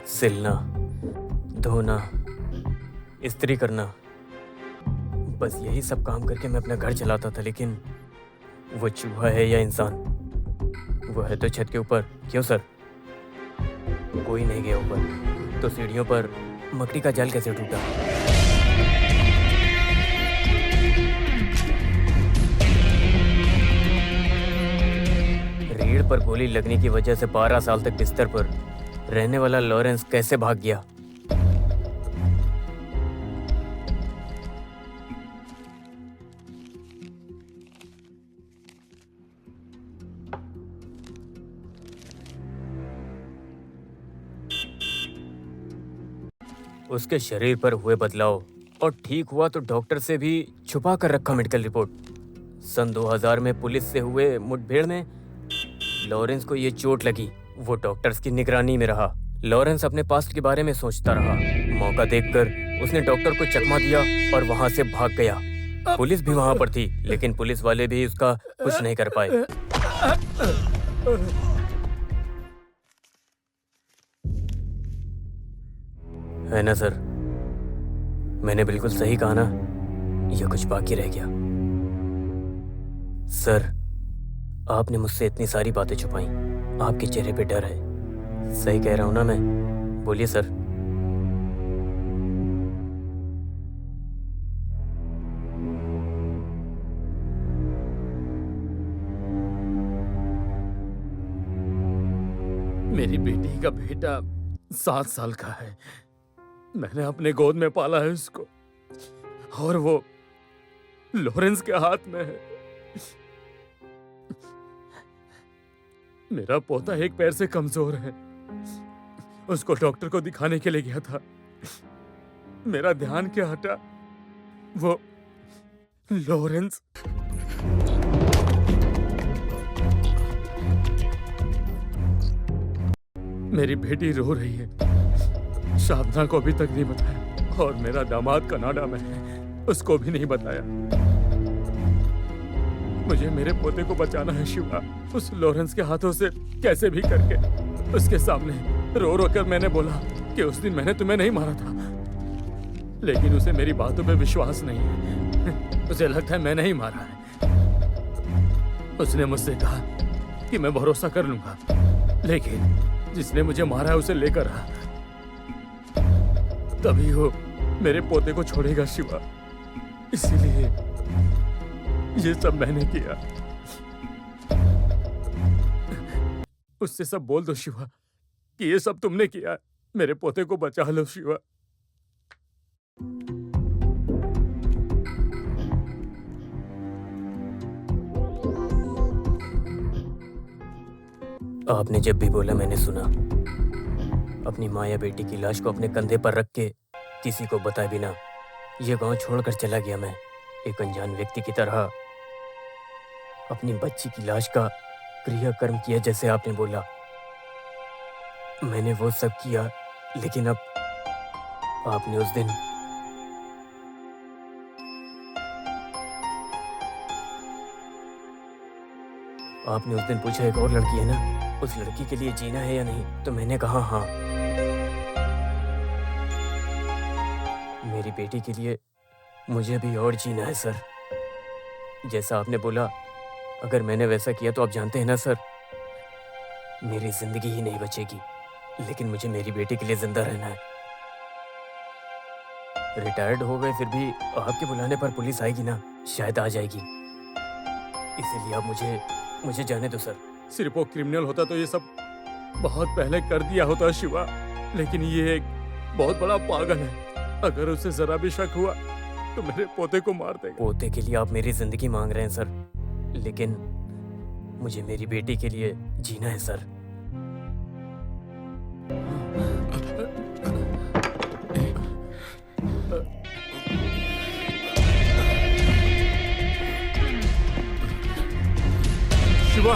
सिलना, धोना, इस्त्री करना, बस यही सब काम करके मैं अपना घर चलाता था। लेकिन वो चूहा है या इंसान? वो है तो छत के ऊपर। क्यों सर? कोई नहीं गया ऊपर, तो सीढ़ियों पर मकड़ी का जाल कैसे टूटा? रीढ़ पर गोली लगने की वजह से 12 साल तक बिस्तर पर रहने वाला लॉरेंस कैसे भाग गया? उसके शरीर पर हुए बदलाव और ठीक हुआ तो डॉक्टर से भी छुपा कर रखा मेडिकल रिपोर्ट। सन 2000 में पुलिस से हुए मुठभेड़ में लॉरेंस को ये चोट लगी। वो डॉक्टर्स की निगरानी में रहा। लॉरेंस अपने पास्ट के बारे में सोचता रहा। मौका देखकर उसने डॉक्टर को चकमा दिया और वहां से भाग गया। पुलिस भी वहां पर थी, लेकिन पुलिस वाले भी उसका कुछ नहीं कर पाए। है ना सर? मैंने बिल्कुल सही कहा ना? या कुछ बाकी रह गया? सर, आपने मुझसे इतनी सारी बातें छुपाई। आपके चेहरे पे डर है। सही कह रहा हूं ना मैं? बोलिए सर। मेरी बेटी का बेटा 7 साल का है। मैंने अपने गोद में पाला है उसको, और वो लॉरेंस के हाथ में है। मेरा पोता एक पैर से कमजोर है। उसको डॉक्टर को दिखाने के लिए गया था। मेरा ध्यान क्या हटा, वो लॉरेंस। मेरी बेटी रो रही है। साधना को अभी तक नहीं बताया, और मेरा दामाद कनाडा में है, उसको भी नहीं बताया। मुझे मेरे पोते को बचाना है शिवा। उस लॉरेंस के हाथों से कैसे भी करके। उसके सामने रो रो कर मैंने बोला कि उस दिन मैंने तुम्हें नहीं मारा था, लेकिन उसे मेरी बातों पे विश्वास नहीं है। उसे लगता है मैंने ही मारा है। उसने मुझसे कहा कि मैं भरोसा कर लूंगा, लेकिन जिसने मुझे मारा है उसे लेकर आ, तभी वो मेरे पोते को छोड़ेगा शिवा। इसीलिए ये सब मैंने किया। उससे सब बोल दो शिवा कि ये सब तुमने किया। मेरे पोते को बचा लो शिवा। आपने जब भी बोला मैंने सुना। अपनी माँ या बेटी की लाश को अपने कंधे पर रख के किसी को बताए बिना ये गांव छोड़कर चला गया मैं, एक अनजान व्यक्ति की तरह। अपनी बच्ची की लाश का क्रियाकर्म किया जैसे आपने बोला। मैंने वो सब किया, लेकिन अब आपने उस दिन पूछा एक और लड़की है ना, उस लड़की के लिए जीना है या नहीं? तो मैंने कहा हाँ। मेरी बेटी के लिए मुझे भी और जीना है सर। जैसा आपने बोला, अगर मैंने वैसा किया तो आप जानते हैं ना सर, मेरी जिंदगी ही नहीं बचेगी। लेकिन मुझे मेरी बेटी के लिए जिंदा रहना है। रिटायर्ड हो गए फिर भी आपके बुलाने पर पुलिस आएगी ना, शायद आ जाएगी। इसीलिए अब मुझे जाने दो सर। सिर्फ वो क्रिमिनल होता तो ये सब बहुत पहले कर दिया होता शिवा, लेकिन ये एक बहुत बड़ा पागल है। अगर उसे जरा भी शक हुआ तो मेरे पोते को मार देगा। पोते के लिए आप मेरी जिंदगी मांग रहे हैं सर, लेकिन मुझे मेरी बेटी के लिए जीना है सर। शिवा,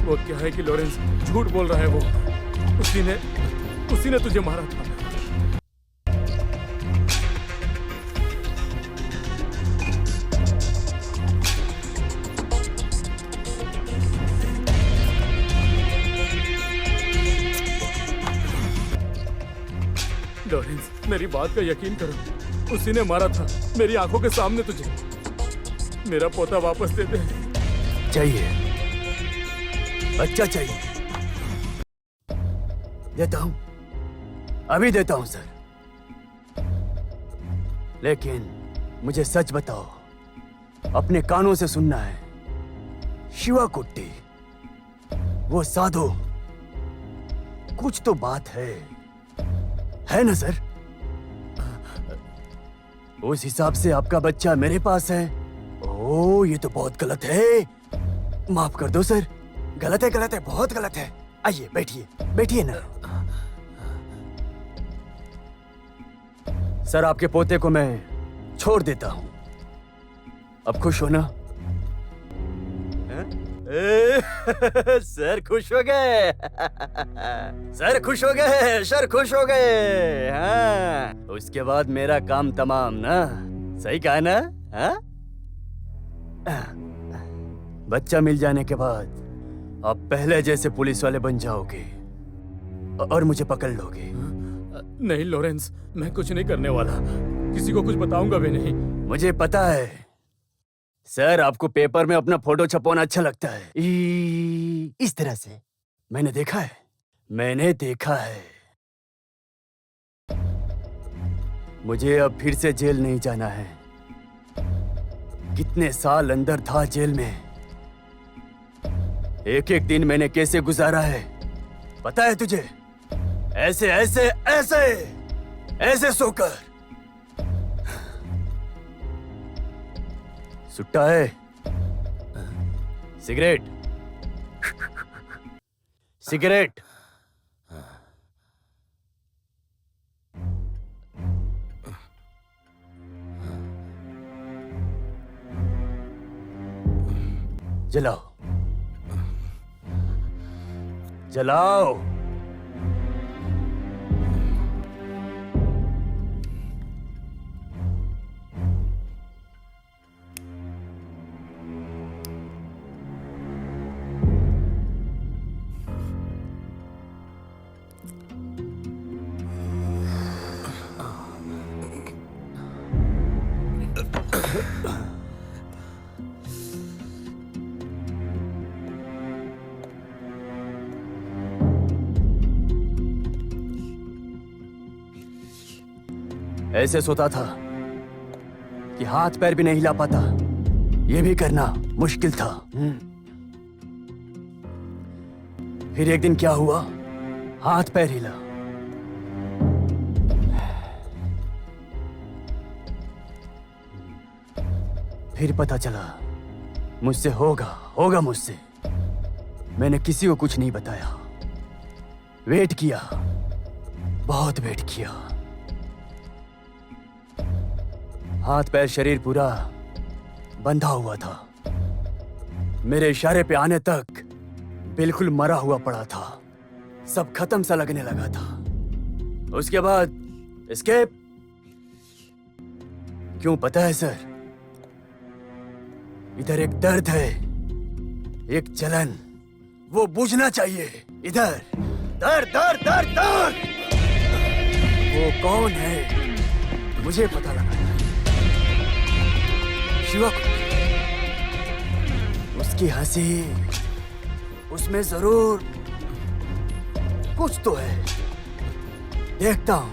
वो क्या है कि लॉरेंस झूठ बोल रहा है। वो उसी ने तुझे मारा था। लॉरेंस, मेरी बात का यकीन करो, उसी ने मारा था मेरी आंखों के सामने तुझे। मेरा पोता वापस दे दे। चाहिए, बच्चा चाहिए। देता हूं, अभी देता हूं सर। लेकिन मुझे सच बताओ, अपने कानों से सुनना है। शिवा कुट्टी, वो साधु, कुछ तो बात है ना सर? उस हिसाब से आपका बच्चा मेरे पास है। ओह, ये तो बहुत गलत है। माफ कर दो सर, गलत है, बहुत गलत है। आइए बैठिए ना। सर, आपके पोते को मैं छोड़ देता हूं। अब खुश हो ना? सर खुश हो गए। सर खुश हो गए। हाँ, उसके बाद मेरा काम तमाम ना। सही कहा ना? हाँ? बच्चा मिल जाने के बाद आप पहले जैसे पुलिस वाले बन जाओगे और मुझे पकड़ लोगे। नहीं लॉरेंस, मैं कुछ नहीं करने वाला, किसी को कुछ बताऊंगा भी नहीं। मुझे पता है सर, आपको पेपर में अपना फोटो छपवाना अच्छा लगता है। इस तरह से मैंने देखा है। मुझे अब फिर से जेल नहीं जाना है। कितने साल अंदर था जेल में, एक एक दिन मैंने कैसे गुजारा है पता है तुझे? ऐसे सोकर। सुट्टा है? सिगरेट? जलाओ। ऐसे सोता था कि हाथ पैर भी नहीं हिला पाता। ये भी करना मुश्किल था। फिर एक दिन क्या हुआ, हाथ पैर हिला। फिर पता चला मुझसे होगा मुझसे। मैंने किसी को कुछ नहीं बताया। वेट किया, बहुत वेट किया। हाथ पैर शरीर पूरा बंधा हुआ था। मेरे इशारे पे आने तक बिल्कुल मरा हुआ पड़ा था। सब खत्म सा लगने लगा था। उसके बाद एस्केप। क्यों पता है सर? इधर एक दर्द है, एक जलन, वो बुझना चाहिए। इधर दर्द। वो कौन है मुझे पता लगा। शिवा को। उसकी हंसी, उसमें जरूर कुछ तो है। देखता हूं।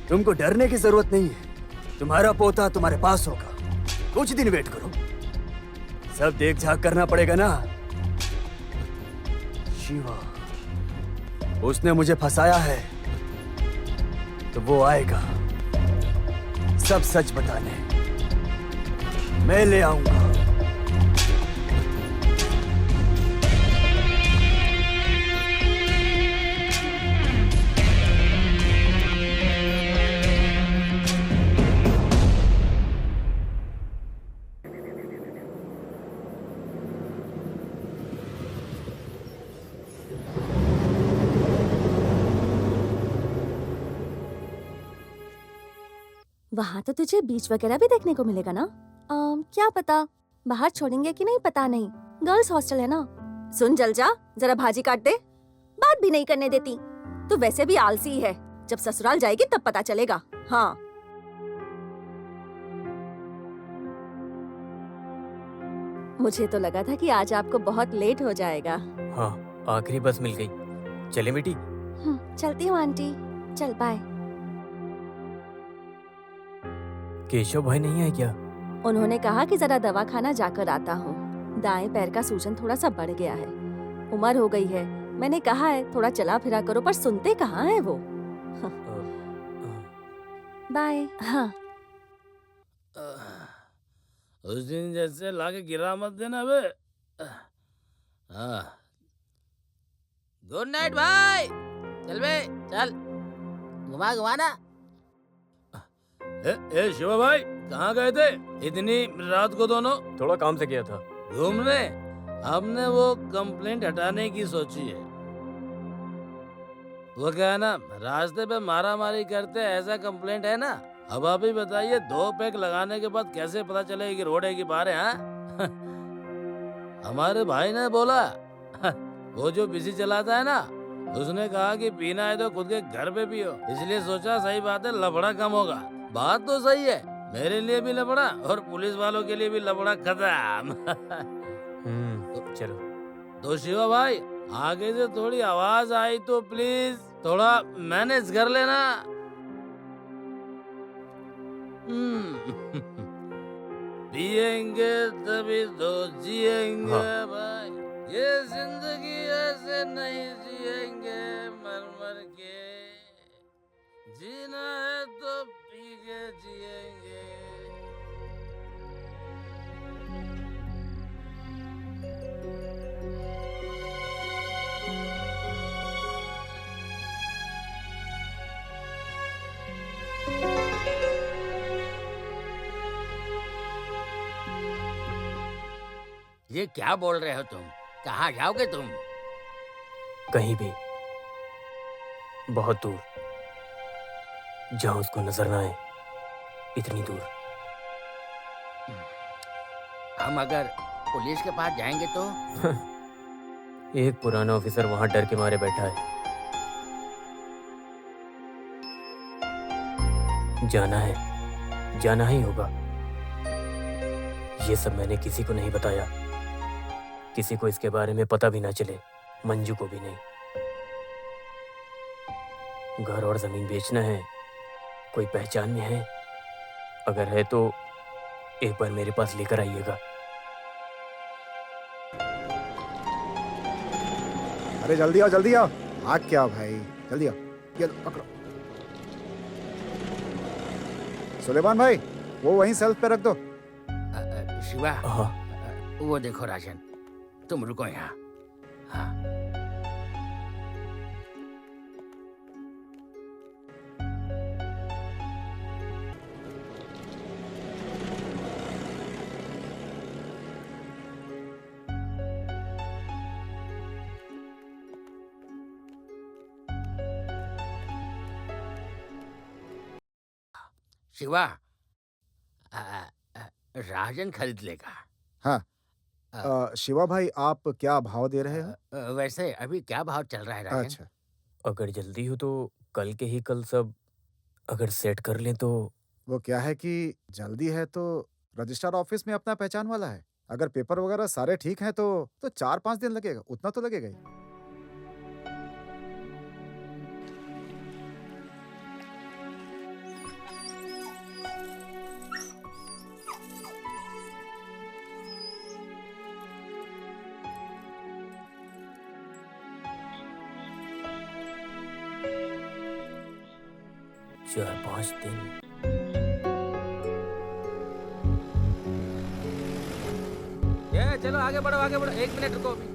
तुमको डरने की जरूरत नहीं है। तुम्हारा पोता तुम्हारे पास होगा। कुछ दिन वेट करो। सब देख झाक करना पड़ेगा ना। शिवा, उसने मुझे फंसाया है तो वो आएगा सब सच बताने। मैं ले आऊंगा। वहाँ तो तुझे बीच वगैरह भी देखने को मिलेगा ना? क्या पता, बाहर छोड़ेंगे कि नहीं पता नहीं। गर्ल्स हॉस्टल है ना। सुन जलजा, जरा भाजी काट दे। बात भी नहीं करने देती। तू वैसे भी आलसी है। जब ससुराल जाएगी तब पता चलेगा। हाँ। मुझे तो लगा था कि आज आपको बहुत लेट हो जाएगा। हाँ, आखिरी बस मिल गई। चले बेटी। चलती हूँ आंटी। चल बाय। केशव भाई नहीं आए क्या? उन्होंने कहा कि जरा दवा खाना जाकर आता हूँ। दाएं पैर का सूजन थोड़ा सा बढ़ गया है। उम्र हो गई है। मैंने कहा है थोड़ा चला फिरा करो, पर सुनते कहाँ है वो। बाय। हाँ। उस दिन जैसे लाके गिरा मत देना बे। हाँ। गुड नाइट भाई। चल बे चल, घुमा घुमा ना। ए शिवा भाई, कहाँ गए थे इतनी रात को दोनों? थोड़ा काम से गया था। घूमने? हमने वो कंप्लेंट हटाने की सोची है। वो क्या है ना, रास्ते पे मारा मारी करते ऐसा कंप्लेंट है ना। अब आप ही बताइए, 2 पैक लगाने के बाद कैसे पता चलेगा कि रोड है कि बाहर है? हाँ? हमारे भाई ने बोला, वो जो बिजी चलाता है ना, उसने कहा कि पीना है तो खुद के घर पे पियो। इसलिए सोचा सही बात है, लफड़ा कम होगा। बात तो सही है, मेरे लिए भी लफड़ा और पुलिस वालों के लिए भी लफड़ा खत्म। चलो। तो शिवा भाई, आगे से थोड़ी आवाज आई तो प्लीज थोड़ा मैनेज कर लेना। पिएंगे तभी तो जिएंगे। हाँ। भाई, ये जिंदगी ऐसे नहीं जिएंगे मर मर के। जीना है तो पी के जिएंगे। ये क्या बोल रहे हो तुम? कहाँ जाओगे तुम? कहीं भी, बहुत दूर, जहाँ उसको नजर ना आए, इतनी दूर। हम अगर पुलिस के पास जाएंगे तो? एक पुराना ऑफिसर वहां डर के मारे बैठा है। जाना है, जाना ही होगा। ये सब मैंने किसी को नहीं बताया। किसी को इसके बारे में पता भी ना चले, मंजू को भी नहीं। घर और जमीन बेचना है। कोई पहचान में है? अगर है तो एक बार मेरे पास लेकर आइएगा। अरे जल्दी आओ जल्दी आओ। आग क्या भाई, जल्दी आओ। ये लो, पकड़ो। सुलेमान भाई, वो वहीं सेल्फ पे रख दो। शिवा, हाँ। वो देखो राजन, तुम रुको यहाँ। हाँ। शिवा, राजन खरीद लेगा। हाँ। शिवा भाई, आप क्या भाव दे रहे हो? वैसे अभी क्या भाव चल रहा है राजन? अच्छा, अगर जल्दी हो तो कल के ही कल सब अगर सेट कर लें तो वो क्या है कि जल्दी है तो रजिस्ट्रार ऑफिस में अपना पहचान वाला है। अगर पेपर वगैरह सारे ठीक हैं तो 4-5 दिन लगेगा, उतना तो लगेगा ही। चार पाँच दिन। ये चलो आगे बढ़ो आगे बढ़ो, 1 मिनट रुको अभी।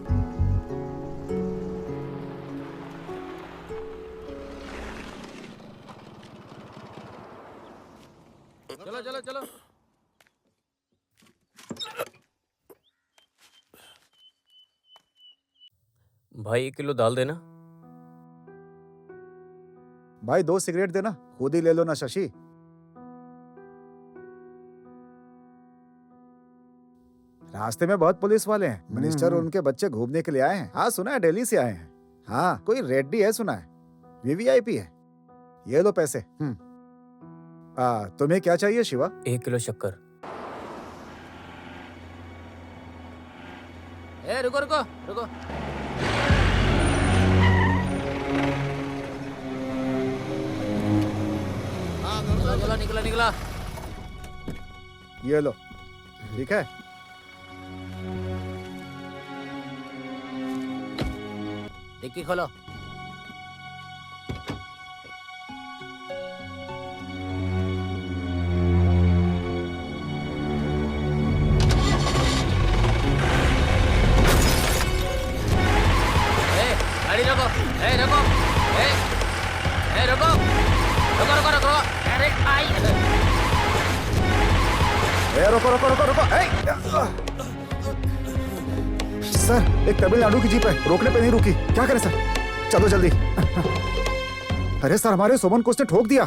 चलो चलो चलो। भाई 1 किलो दाल देना। भाई 2 सिगरेट देना, खुद ही ले लो ना शशि। रास्ते में बहुत पुलिस वाले हैं, मिनिस्टर और उनके बच्चे घूमने के लिए आए हैं। हाँ सुना है दिल्ली से आए हैं। हाँ कोई रेड्डी है सुना है, वीवीआईपी है। ये लो पैसे। तुम्हें क्या चाहिए शिवा? 1 किलो शक्कर। ए रुको रुको रुको। चलो चलो निकलो निकलो। ये लो, ठीक है। डिक्की खोलो। गाड़ी रोको। रोको। रोको रोको रोको रोको। अरे आई। रोको रोको रोको रोको। सर एक तमिलनाडु की जीप है, रोकने पे नहीं रुकी, क्या करें सर? चलो जल्दी। अरे सर हमारे सोमन को उसने ठोक दिया।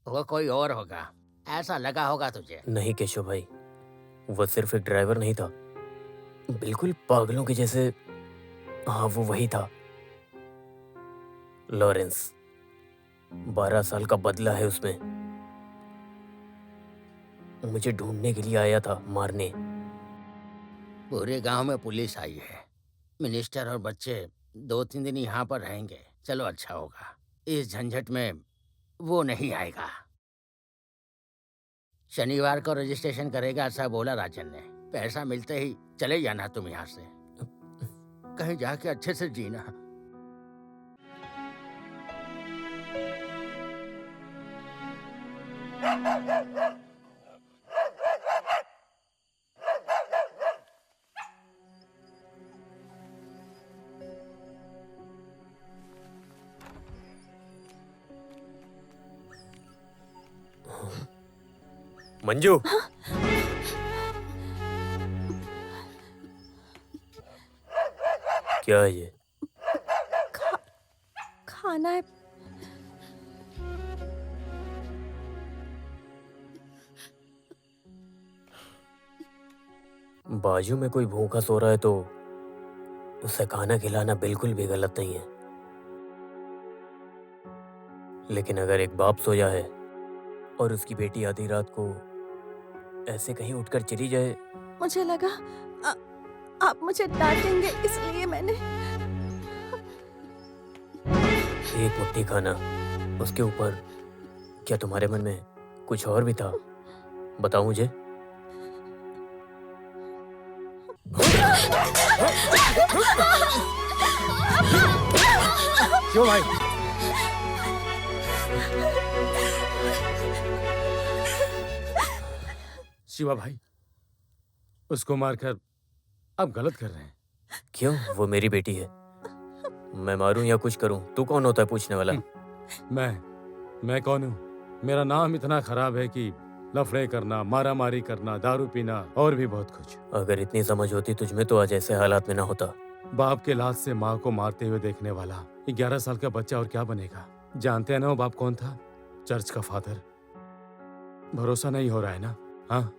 वो कोई और होगा, ऐसा लगा होगा तुझे। नहीं केशव भाई, वो सिर्फ एक ड्राइवर नहीं था, बिल्कुल पागलों के जैसे। हाँ वो वही था, लॉरेंस। 12 साल का बदला है उसमें। मुझे ढूंढने के लिए आया था, मारने। पूरे गांव में पुलिस आई है, मिनिस्टर और बच्चे 2-3 दिन यहाँ पर रहेंगे। चलो अच्छा होगा, इस झंझट में वो नहीं आएगा। शनिवार को रजिस्ट्रेशन करेगा ऐसा बोला राजन ने। पैसा मिलते ही चले जाना तुम यहाँ से, कहीं जाके अच्छे से जीना। मंजू, क्या है ये? खाना है। बाजू में कोई भूखा सो रहा है तो उसे खाना खिलाना बिल्कुल भी गलत नहीं है, लेकिन अगर एक बाप सोया है और उसकी बेटी आधी रात को ऐसे कहीं उठकर चली जाए। मुझे लगा आप मुझे डांटेंगे, इसलिए मैंने। एक मुट्ठी खाना, उसके ऊपर क्या तुम्हारे मन में कुछ और भी था? बताओ मुझे। क्यों भाई? शिवा भाई, उसको मारकर आप गलत कर रहे हैं। क्यों? वो मेरी बेटी है, मैं मारूं या कुछ करूं? तू कौन होता है पूछने वाला? मैं कौन हूँ? मेरा नाम इतना खराब है कि लफड़े करना, मारा मारी करना, दारू पीना और भी बहुत कुछ। अगर इतनी समझ होती तुझमें तो आज ऐसे हालात में ना होता। बाप के लात से माँ को मारते हुए देखने वाला 11 साल का बच्चा और क्या बनेगा? जानते हैं ना वो बाप कौन था? चर्च का फादर। भरोसा नहीं हो रहा है ना? हाँ,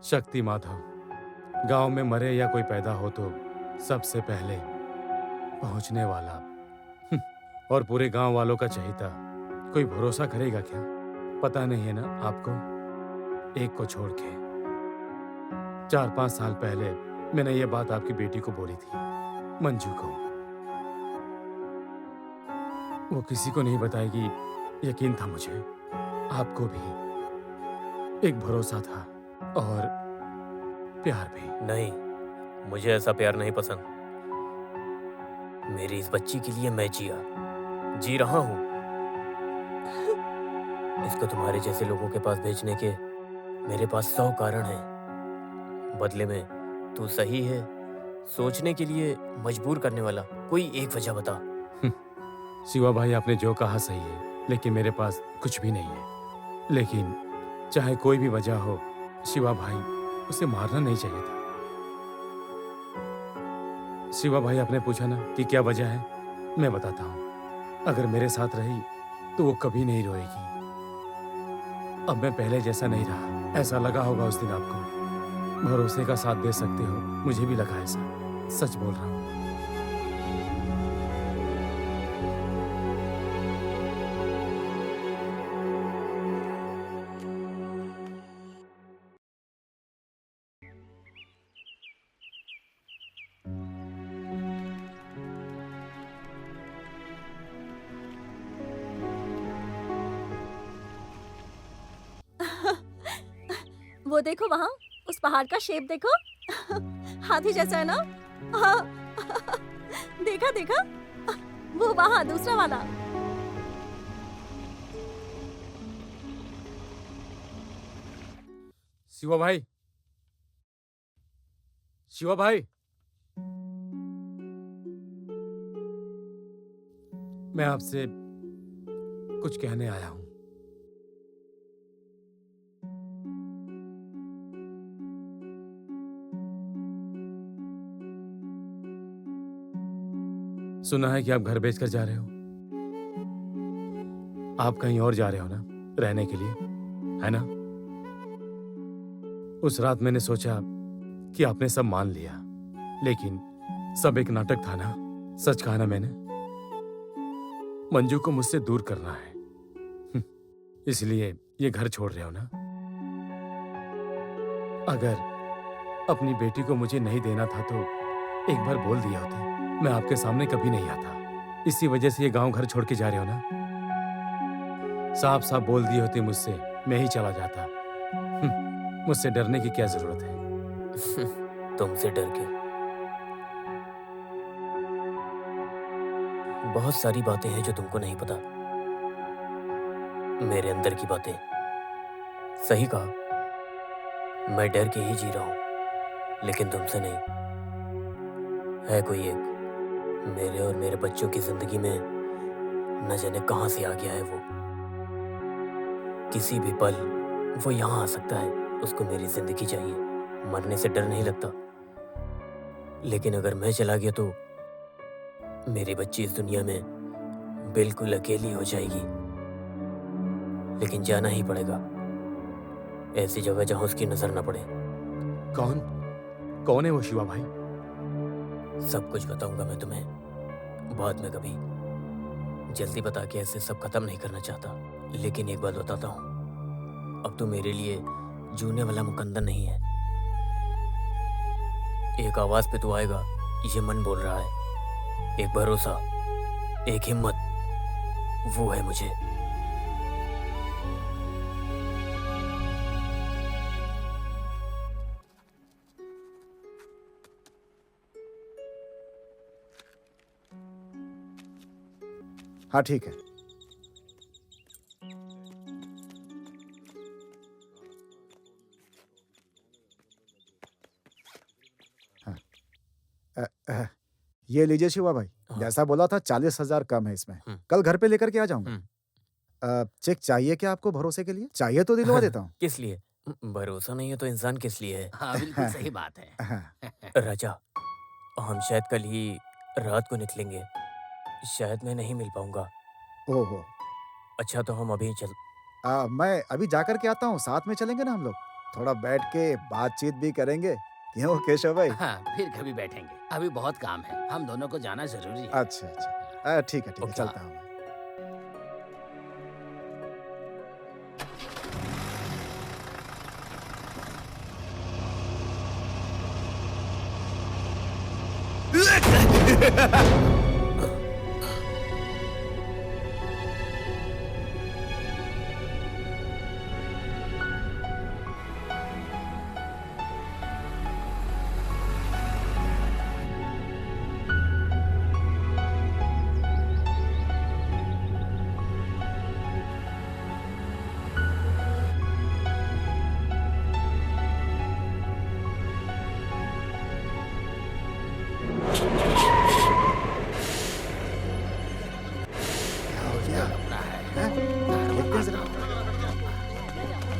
शक्ति माधव, गांव में मरे या कोई पैदा हो तो सबसे पहले पहुंचने वाला और पूरे गांव वालों का चहेता। कोई भरोसा करेगा क्या? पता नहीं है ना आपको, एक को छोड़ के। 4-5 साल पहले मैंने ये बात आपकी बेटी को बोली थी, मंजू को। वो किसी को नहीं बताएगी, यकीन था मुझे। आपको भी एक भरोसा था और प्यार भी। नहीं, मुझे ऐसा प्यार नहीं पसंद। मेरी इस बच्ची के लिए मैं जी रहा हूँ। इसको तुम्हारे जैसे लोगों के पास भेजने के मेरे पास 100 कारण हैं। बदले में तू सही है सोचने के लिए मजबूर करने वाला कोई एक वजह बता। शिवा भाई, आपने जो कहा सही है, लेकिन मेरे पास कुछ भी नहीं है। लेकिन चाहे कोई भी वजह हो, शिवा भाई, उसे मारना नहीं चाहिए था। शिवा भाई, आपने पूछा ना कि क्या वजह है, मैं बताता हूँ। अगर मेरे साथ रही तो वो कभी नहीं रोएगी। अब मैं पहले जैसा नहीं रहा। ऐसा लगा होगा उस दिन आपको। भरोसे का साथ दे सकते हो, मुझे भी लगा ऐसा। सच बोल रहा हूँ। वो देखो वहाँ, उस पहाड़ का शेप देखो। हाथी जैसा है ना? हाँ। देखा देखा, वो वहाँ दूसरा वाला। शिवा भाई, शिवा भाई, मैं आपसे कुछ कहने आया हूं। सुना है कि आप घर बेचकर जा रहे हो। आप कहीं और जा रहे हो ना, रहने के लिए, है ना? उस रात मैंने सोचा कि आपने सब मान लिया, लेकिन सब एक नाटक था ना। सच कहा ना मैंने? मंजू को मुझसे दूर करना है, इसलिए ये घर छोड़ रहे हो ना? अगर अपनी बेटी को मुझे नहीं देना था तो एक बार बोल दिया होता। मैं आपके सामने कभी नहीं आता। इसी वजह से ये गांव घर छोड़ के जा रहे हो ना? साफ साफ बोल दिए होते मुझसे, मैं ही चला जाता। मुझसे डरने की क्या जरूरत है? तुमसे डर के बहुत सारी बातें हैं जो तुमको नहीं पता। मेरे अंदर की बातें। सही कहा, मैं डर के ही जी रहा हूं, लेकिन तुमसे नहीं। है कोई एक मेरे और मेरे बच्चों की जिंदगी में, न जाने कहां से आ गया है वो। किसी भी पल वो यहां आ सकता है। उसको मेरी जिंदगी चाहिए। मरने से डर नहीं लगता, लेकिन अगर मैं चला गया तो मेरी बच्ची इस दुनिया में बिल्कुल अकेली हो जाएगी। लेकिन जाना ही पड़ेगा, ऐसी जगह जहां उसकी नजर न पड़े। कौन है वो शिवा भाई? सब कुछ बताऊंगा मैं तुम्हें बाद में कभी। जल्दी बता के ऐसे सब खत्म नहीं करना चाहता, लेकिन एक बात बताता हूँ, अब तो मेरे लिए जूने वाला मुकंदर नहीं है। एक आवाज पे तू आएगा, ये मन बोल रहा है। एक भरोसा, एक हिम्मत, वो है मुझे। हाँ ठीक है। हाँ। ये लीजिए शिवा भाई। हाँ। जैसा बोला था 40,000 कम है इसमें। कल घर पे लेकर के आ जाऊंगा। चेक चाहिए क्या आपको भरोसे के लिए? चाहिए तो दिलवा देता हूँ। किस लिए? भरोसा नहीं है तो इंसान किस लिए है? हाँ बिल्कुल सही बात है। हाँ। राजा, हम शायद कल ही रात को निकलेंगे। शायद मैं नहीं मिल पाऊंगा। ओहो। अच्छा तो हम अभी चल। मैं अभी जाकर के आता हूँ, साथ में चलेंगे ना हम लोग। थोड़ा बैठ के बातचीत भी करेंगे, क्यों केशव भाई? हाँ, फिर कभी बैठेंगे, अभी बहुत काम है, हम दोनों को जाना जरूरी है। अच्छा अच्छा, ठीक है ओके। चलता हूँ मैं।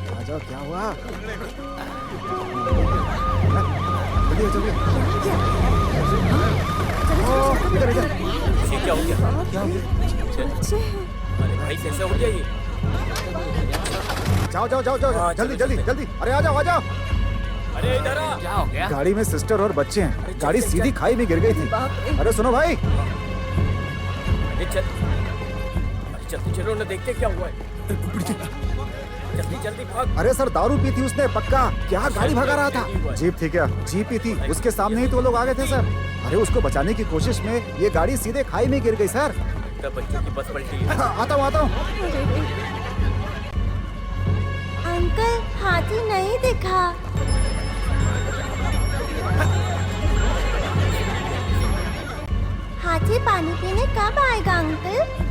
आ जाओ, क्या हुआ? जल्दी जल्दी। इधर इधर। ये क्या हो गया? क्या हो गया? अरे भाई कैसे हो गया ये? जाओ जाओ जाओ जाओ, हाँ, जल्दी चलो, जल्दी चलते जल्दी। अरे आ जाओ आ जाओ। अरे इधर आ। क्या हो गया? गाड़ी में सिस्टर और बच्चे हैं, अरे गाड़ी चल, सीधी चल। खाई में गिर गई थी। बाप रे। अरे सुनो भाई, अरे चल, अरे जल्दी चलो ना, देखते क्या हुआ है। जल्दी जल्दी भाग। अरे सर दारू पी थी उसने पक्का। क्या गाड़ी भगा रहा था? जीप थी क्या? जीप ही थी, उसके सामने ही तो लोग आ गए थे सर। अरे उसको बचाने की कोशिश में ये गाड़ी सीधे खाई में गिर गई सर। तब बच्चों की बस पलटी है। आता हूँ आता हूँ। अंकल हाथी नहीं दिखा। हाथी पानी पीने कब आएगा अंकल?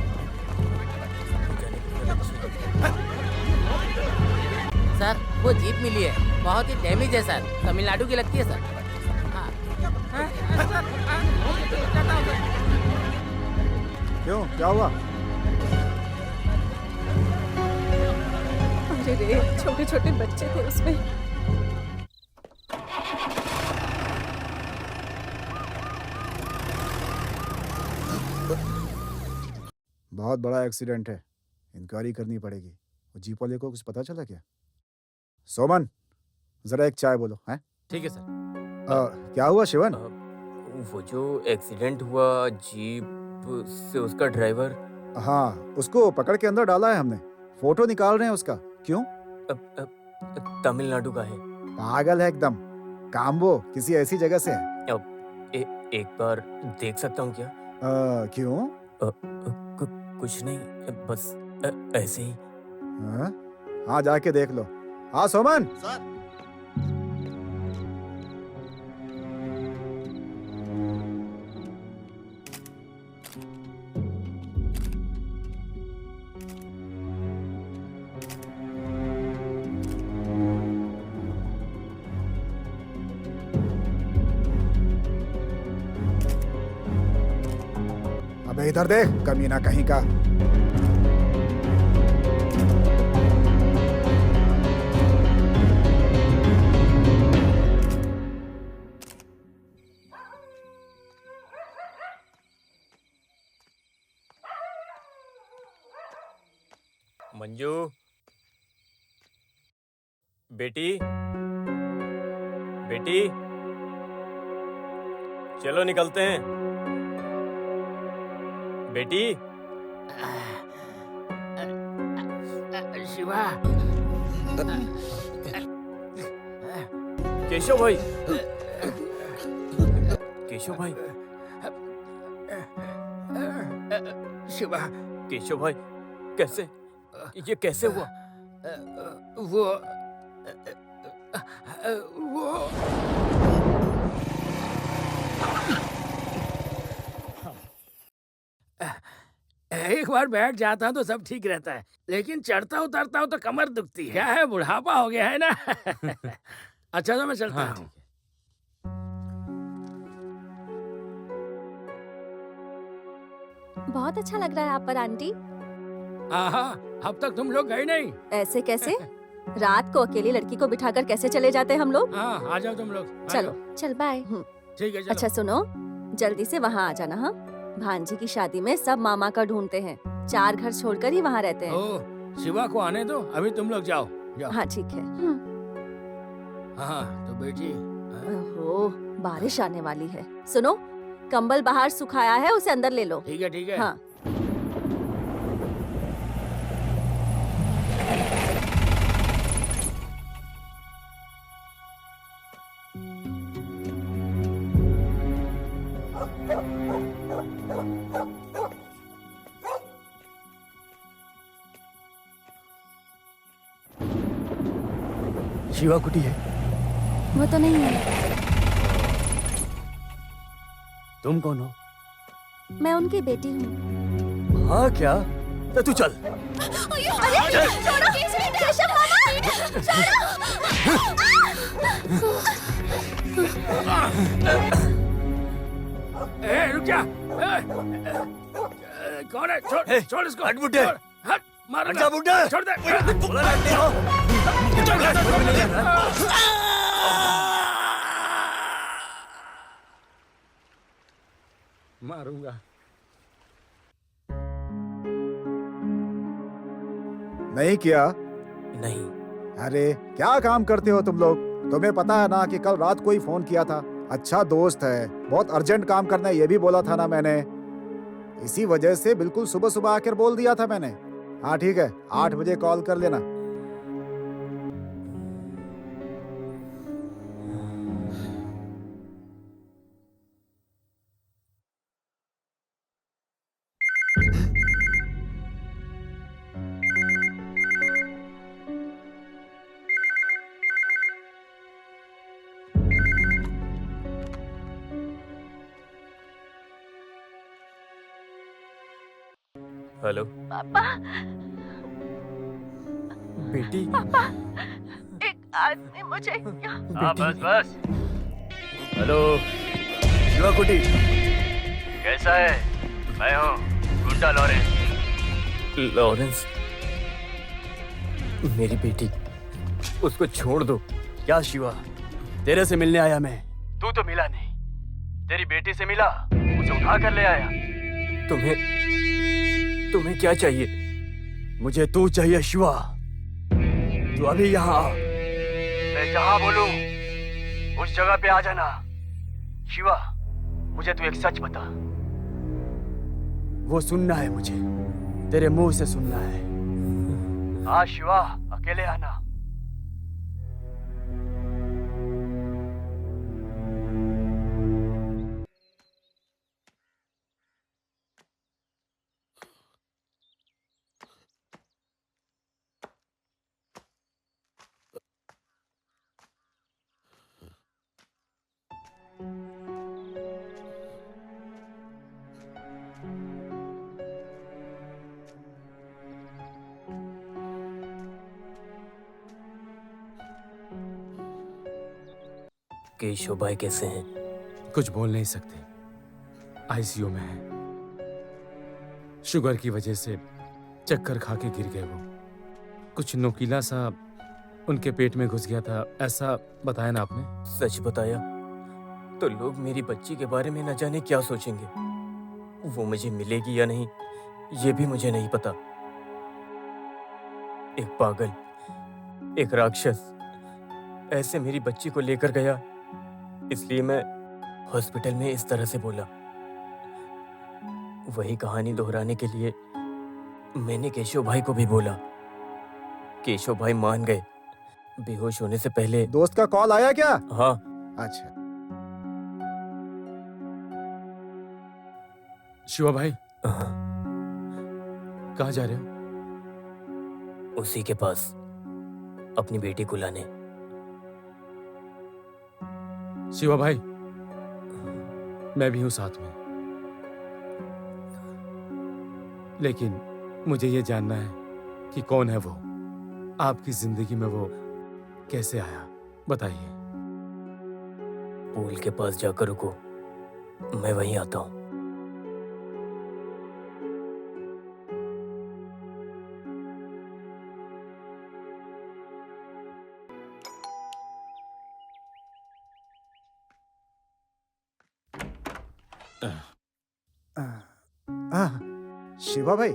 सर वो जीप मिली है, बहुत ही डैमेज है सर, तमिलनाडु की लगती है सर। हाँ। क्यों, क्या हुआ? अरे रे, छोटे छोटे बच्चे थे उसमें। बहुत बड़ा एक्सीडेंट है, इंक्वायरी करनी पड़ेगी। वो जीप वाले को कुछ पता चला क्या? सोमन, जरा एक चाय बोलो। हैं? ठीक है सर। क्या हुआ शिवन? वो जो एक्सीडेंट हुआ जीप से, उसका ड्राइवर हाँ, उसको पकड़ के अंदर डाला है हमने। फोटो निकाल रहे हैं उसका। क्यों? तमिलनाडु का है। पागल है एकदम। काम वो किसी ऐसी जगह से है। एक बार देख सकता हूँ क्या? क्यों? कुछ नहीं, बस ऐसे ही। हाँ? हाँ जाके देख लो। हाँ सोमन। सर। अबे इधर देख, कमीना कहीं का। मंजू, बेटी बेटी, चलो निकलते हैं। बेटी। शिवा। केशव भाई, केशव भाई, शिवा। केशव भाई, कैसे, ये कैसे हुआ? वो एक बार बैठ जाता हूँ तो सब ठीक रहता है, लेकिन चढ़ता उतरता हूँ तो कमर दुखती है। क्या है, बुढ़ापा हो गया है ना। अच्छा तो मैं चलता हूँ। बहुत अच्छा लग रहा है आप पर आंटी। हाँ, अब तक तुम लोग गए नहीं। ऐसे कैसे? रात को अकेली लड़की को बिठाकर कैसे चले जाते हम लोग? हाँ, आ जाओ तुम लोग। आ चलो जाओ। चल बाय। ठीक है, चलो। अच्छा सुनो, जल्दी से वहाँ आ जाना। हाँ, भांजी की शादी में सब मामा का ढूंढते हैं, 4 घर छोड़कर ही वहाँ रहते हैं। ओ, शिवा को आने दो, अभी तुम लोग जाओ। जाओ। हाँ ठीक है। हाँ तो बेटी, हाँ, ओहो, बारिश आने वाली है। सुनो, कंबल बाहर सुखाया है, उसे अंदर ले लो। ठीक है ठीक है। हाँ। शिवा कुटी है। वो तो नहीं है। तुम कौन हो? मैं उनकी बेटी हूँ। हाँ क्या? तो तू चल। रुक जा। कौन है? छोड़ छोड़ इसको। हट बुड्ढे। हट, मारो हट जा बुड्ढे। छोड़ दे। बोला रहते हो। मारूंगा। नहीं किया? नहीं। अरे क्या काम करते हो तुम लोग? तुम्हें पता है ना कि कल रात कोई फोन किया था। अच्छा दोस्त है, बहुत अर्जेंट काम करना है, ये भी बोला था ना मैंने। इसी वजह से बिल्कुल सुबह सुबह आकर बोल दिया था मैंने। हाँ ठीक है, 8 बजे कॉल कर लेना। हेलो पापा, बेटी। पापा, एक आदमी मुझे हाँ बस बस। हेलो शिवा कुटी, कैसा है? मैं हूँ गुंडा लॉरेंस। लॉरेंस, मेरी बेटी, उसको छोड़ दो। क्या शिवा, तेरे से मिलने आया मैं। तू तो मिला नहीं, तेरी बेटी से मिला, उसे उठा कर ले आया। तुम्हें क्या चाहिए? मुझे तू चाहिए शिवा। तू अभी यहाँ आ। मैं जहाँ बोलूं उस जगह पे आ जाना। शिवा, मुझे तू एक सच बता। वो सुनना है मुझे, तेरे मुंह से सुनना है। हाँ शिवा, अकेले आना। केशव भाई कैसे हैं? कुछ बोल नहीं सकते, आईसीयू में है। शुगर की वजह से चक्कर खा के गिर गए वो। कुछ नुकीला सा उनके पेट में घुस गया था, ऐसा बताया ना आपने? सच बताया तो लोग मेरी बच्ची के बारे में न जाने क्या सोचेंगे। वो मुझे मिलेगी या नहीं, ये भी मुझे नहीं पता। एक पागल, एक राक्षस ऐसे मेरी बच्ची को लेकर गया, इसलिए मैं हॉस्पिटल में इस तरह से बोला। वही कहानी दोहराने के लिए मैंने केशव भाई को भी बोला। केशव भाई मान गए। बेहोश होने से पहले। दोस्त का कॉल आया क्या? हाँ। अच्छा। शिवा भाई, हाँ। कहाँ जा रहे हो? उसी के पास, अपनी बेटी को लाने। शिवा भाई, मैं भी हूं साथ में, लेकिन मुझे ये जानना है कि कौन है वो। आपकी जिंदगी में वो कैसे आया, बताइए। पूल के पास जाकर रुको, मैं वहीं आता हूँ। शिवा भाई,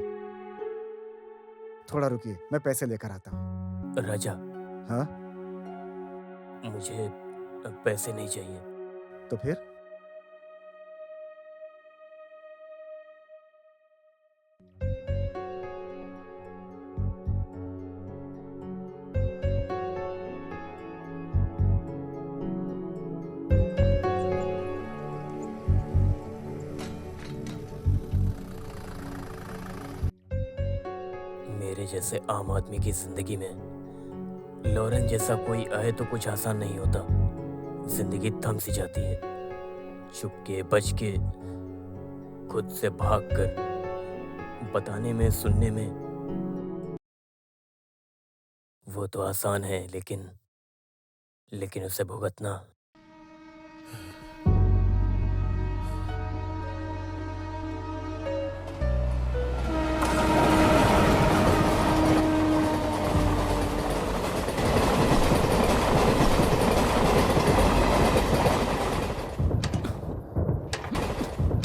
थोड़ा रुकिए, मैं पैसे लेकर आता हूँ। राजा। हाँ? मुझे पैसे नहीं चाहिए। तो फिर? मेरे जैसे आम आदमी की जिंदगी में लॉरेन जैसा कोई आए तो कुछ आसान नहीं होता। जिंदगी थम सी जाती है। चुपके बच के खुद से भागकर बताने में सुनने में वो तो आसान है, लेकिन उसे भुगतना।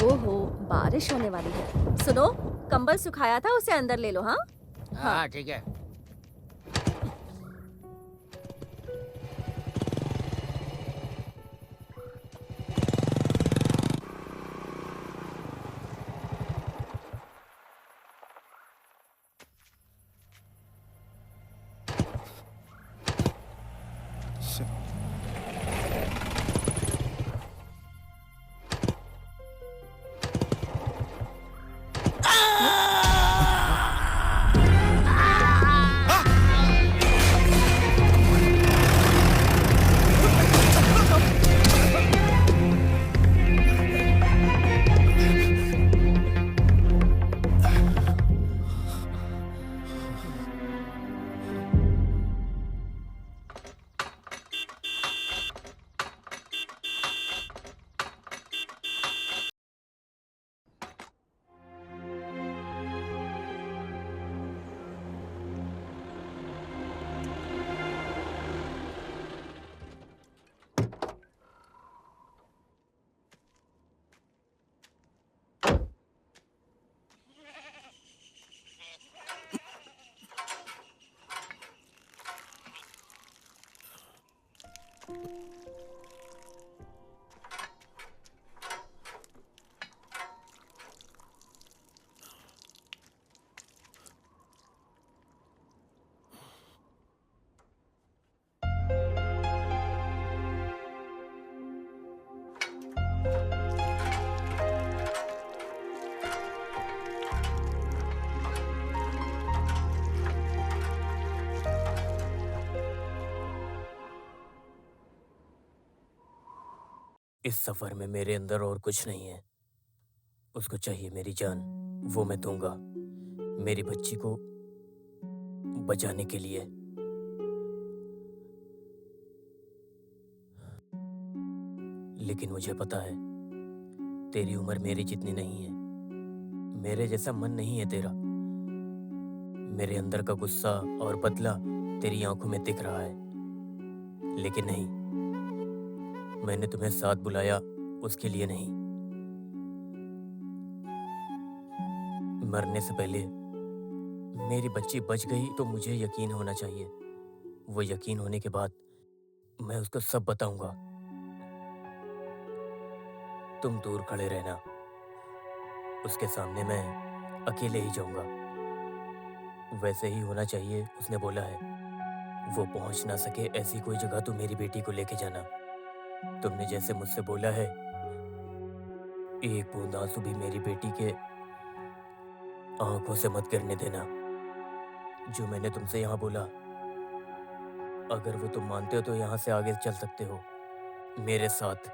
ओहो, बारिश होने वाली है। सुनो, कंबल सुखाया था, उसे अंदर ले लो। हाँ हाँ ठीक है। इस सफर में मेरे अंदर और कुछ नहीं है। उसको चाहिए मेरी जान, वो मैं दूंगा मेरी बच्ची को बचाने के लिए। लेकिन मुझे पता है तेरी उम्र मेरी जितनी नहीं है। मेरे जैसा मन नहीं है तेरा। मेरे अंदर का गुस्सा और बदला तेरी आंखों में दिख रहा है, लेकिन नहीं, मैंने तुम्हें साथ बुलाया उसके लिए नहीं। मरने से पहले मेरी बच्ची बच गई तो मुझे यकीन होना चाहिए। वो यकीन होने के बाद मैं उसको सब बताऊंगा। तुम दूर खड़े रहना, उसके सामने मैं अकेले ही जाऊंगा। वैसे ही होना चाहिए, उसने बोला है। वो पहुंच ना सके ऐसी कोई जगह तो मेरी बेटी को लेके जाना। तुमने जैसे मुझसे बोला है, एक बूंद आंसू भी मेरी बेटी के आंखों से मत गिरने देना। जो मैंने तुमसे यहाँ बोला, अगर वो तुम मानते हो तो यहाँ से आगे चल सकते हो मेरे साथ,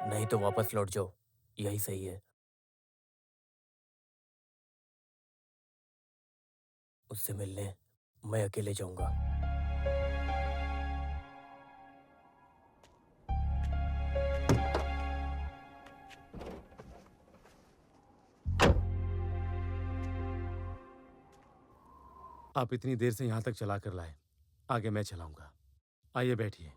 नहीं तो वापस लौट जाओ, यही सही है। उससे मिलने मैं अकेले जाऊंगा। आप इतनी देर से यहाँ तक चला कर लाए, आगे मैं चलाऊंगा। आइए बैठिए।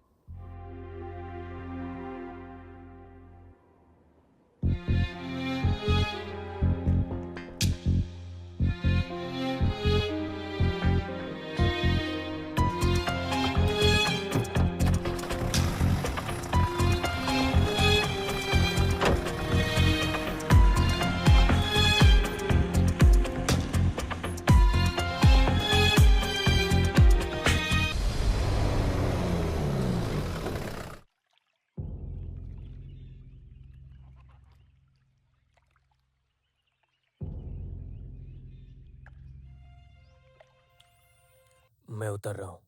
मैं उतर रहा हूँ।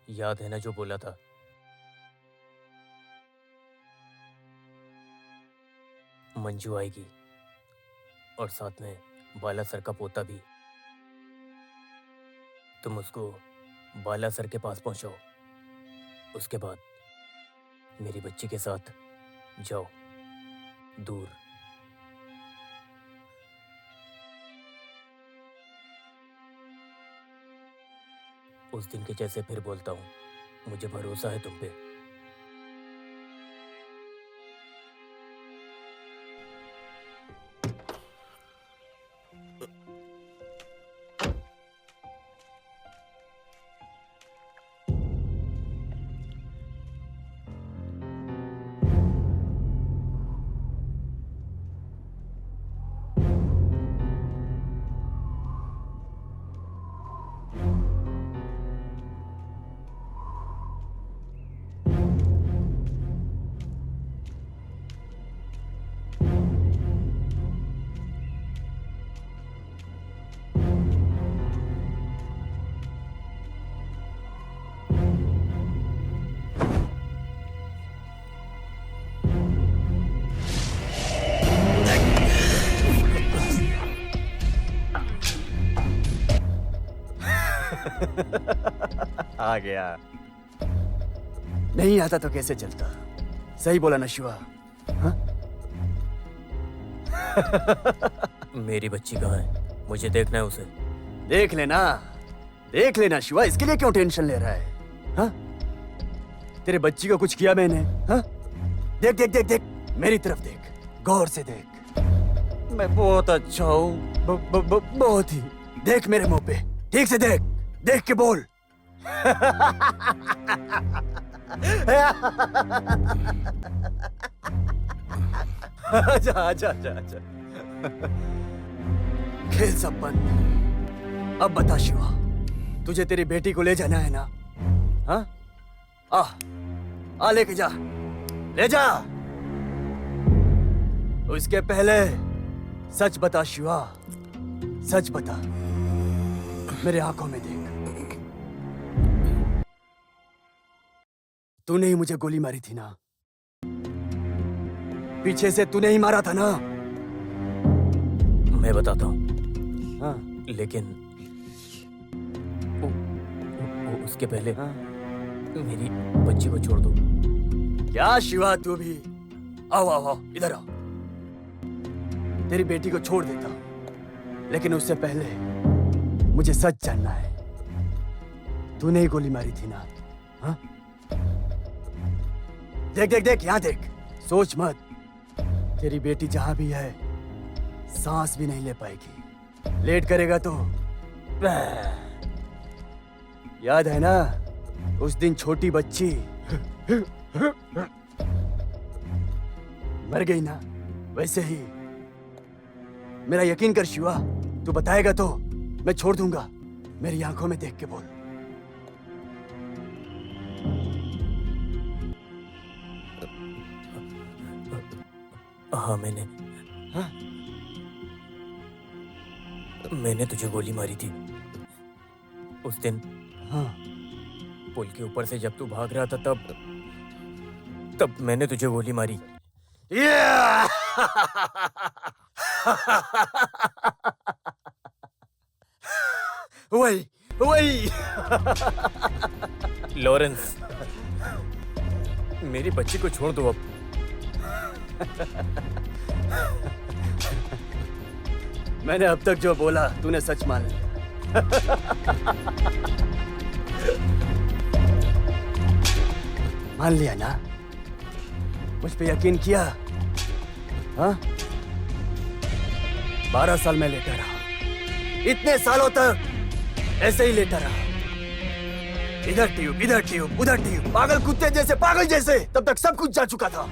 याद है ना जो बोला था? मंजू आएगी और साथ में बाला सर का पोता भी। तुम उसको बाला सर के पास पहुंचाओ। उसके बाद मेरी बच्ची के साथ जाओ दूर। उस दिन के जैसे फिर बोलता हूँ, मुझे भरोसा है तुम पे। आ गया। नहीं आता तो कैसे चलता? सही बोला ना शिवा? हाँ? मेरी बच्ची कहाँ है? मुझे देखना है उसे। देख लेना शिवा, इसके लिए क्यों टेंशन ले रहा है? हाँ? तेरे बच्ची को कुछ किया मैंने? हाँ? देख देख देख देख, मेरी तरफ देख, गौर से देख। मैं बहुत अच्छा हूँ, बहुत ही। देख मेरे मुंह पे, ठीक से देख, देख के बोल। आजा आजा आजा आजा। खेल सब बंद। अब बता शिवा, तुझे तेरी बेटी को ले जाना है ना? हाँ? आ लेके जा, ले जा। उसके पहले सच बता शिवा, सच बता, मेरे आंखों में देख। तूने ही मुझे गोली मारी थी ना? पीछे से तूने ही मारा था ना? मैं बताता हूँ। हाँ? लेकिन उसके पहले मेरी बच्ची को छोड़ दो। क्या शिवा तू भी? आओ आओ आओ, इधर आओ। तेरी बेटी को छोड़ देता हूं, लेकिन उससे पहले मुझे सच जानना है। तूने ही गोली मारी थी ना? हाँ? देख देख देख, यहाँ देख, सोच मत। तेरी बेटी जहां भी है, सांस भी नहीं ले पाएगी। लेट करेगा तो याद है ना उस दिन छोटी बच्ची मर गई ना? वैसे ही मेरा यकीन कर शिवा, तू बताएगा तो मैं छोड़ दूंगा। मेरी आंखों में देख के बोल। हाँ, मैंने तुझे गोली मारी थी उस दिन। हाँ? पुल के ऊपर से जब तू भाग रहा था तब मैंने तुझे गोली मारी। वही लॉरेंस, मेरी बच्ची को छोड़ दो अब। मैंने अब तक जो बोला तूने सच मान लिया। मान लिया ना? मुझ पे यकीन किया? हाँ? 12 साल में लेटा रहा, इतने सालों तक ऐसे ही लेटा रहा। इधर ट्यूब, उधर ट्यूब, पागल कुत्ते जैसे, पागल जैसे। तब तक सब कुछ जा चुका था,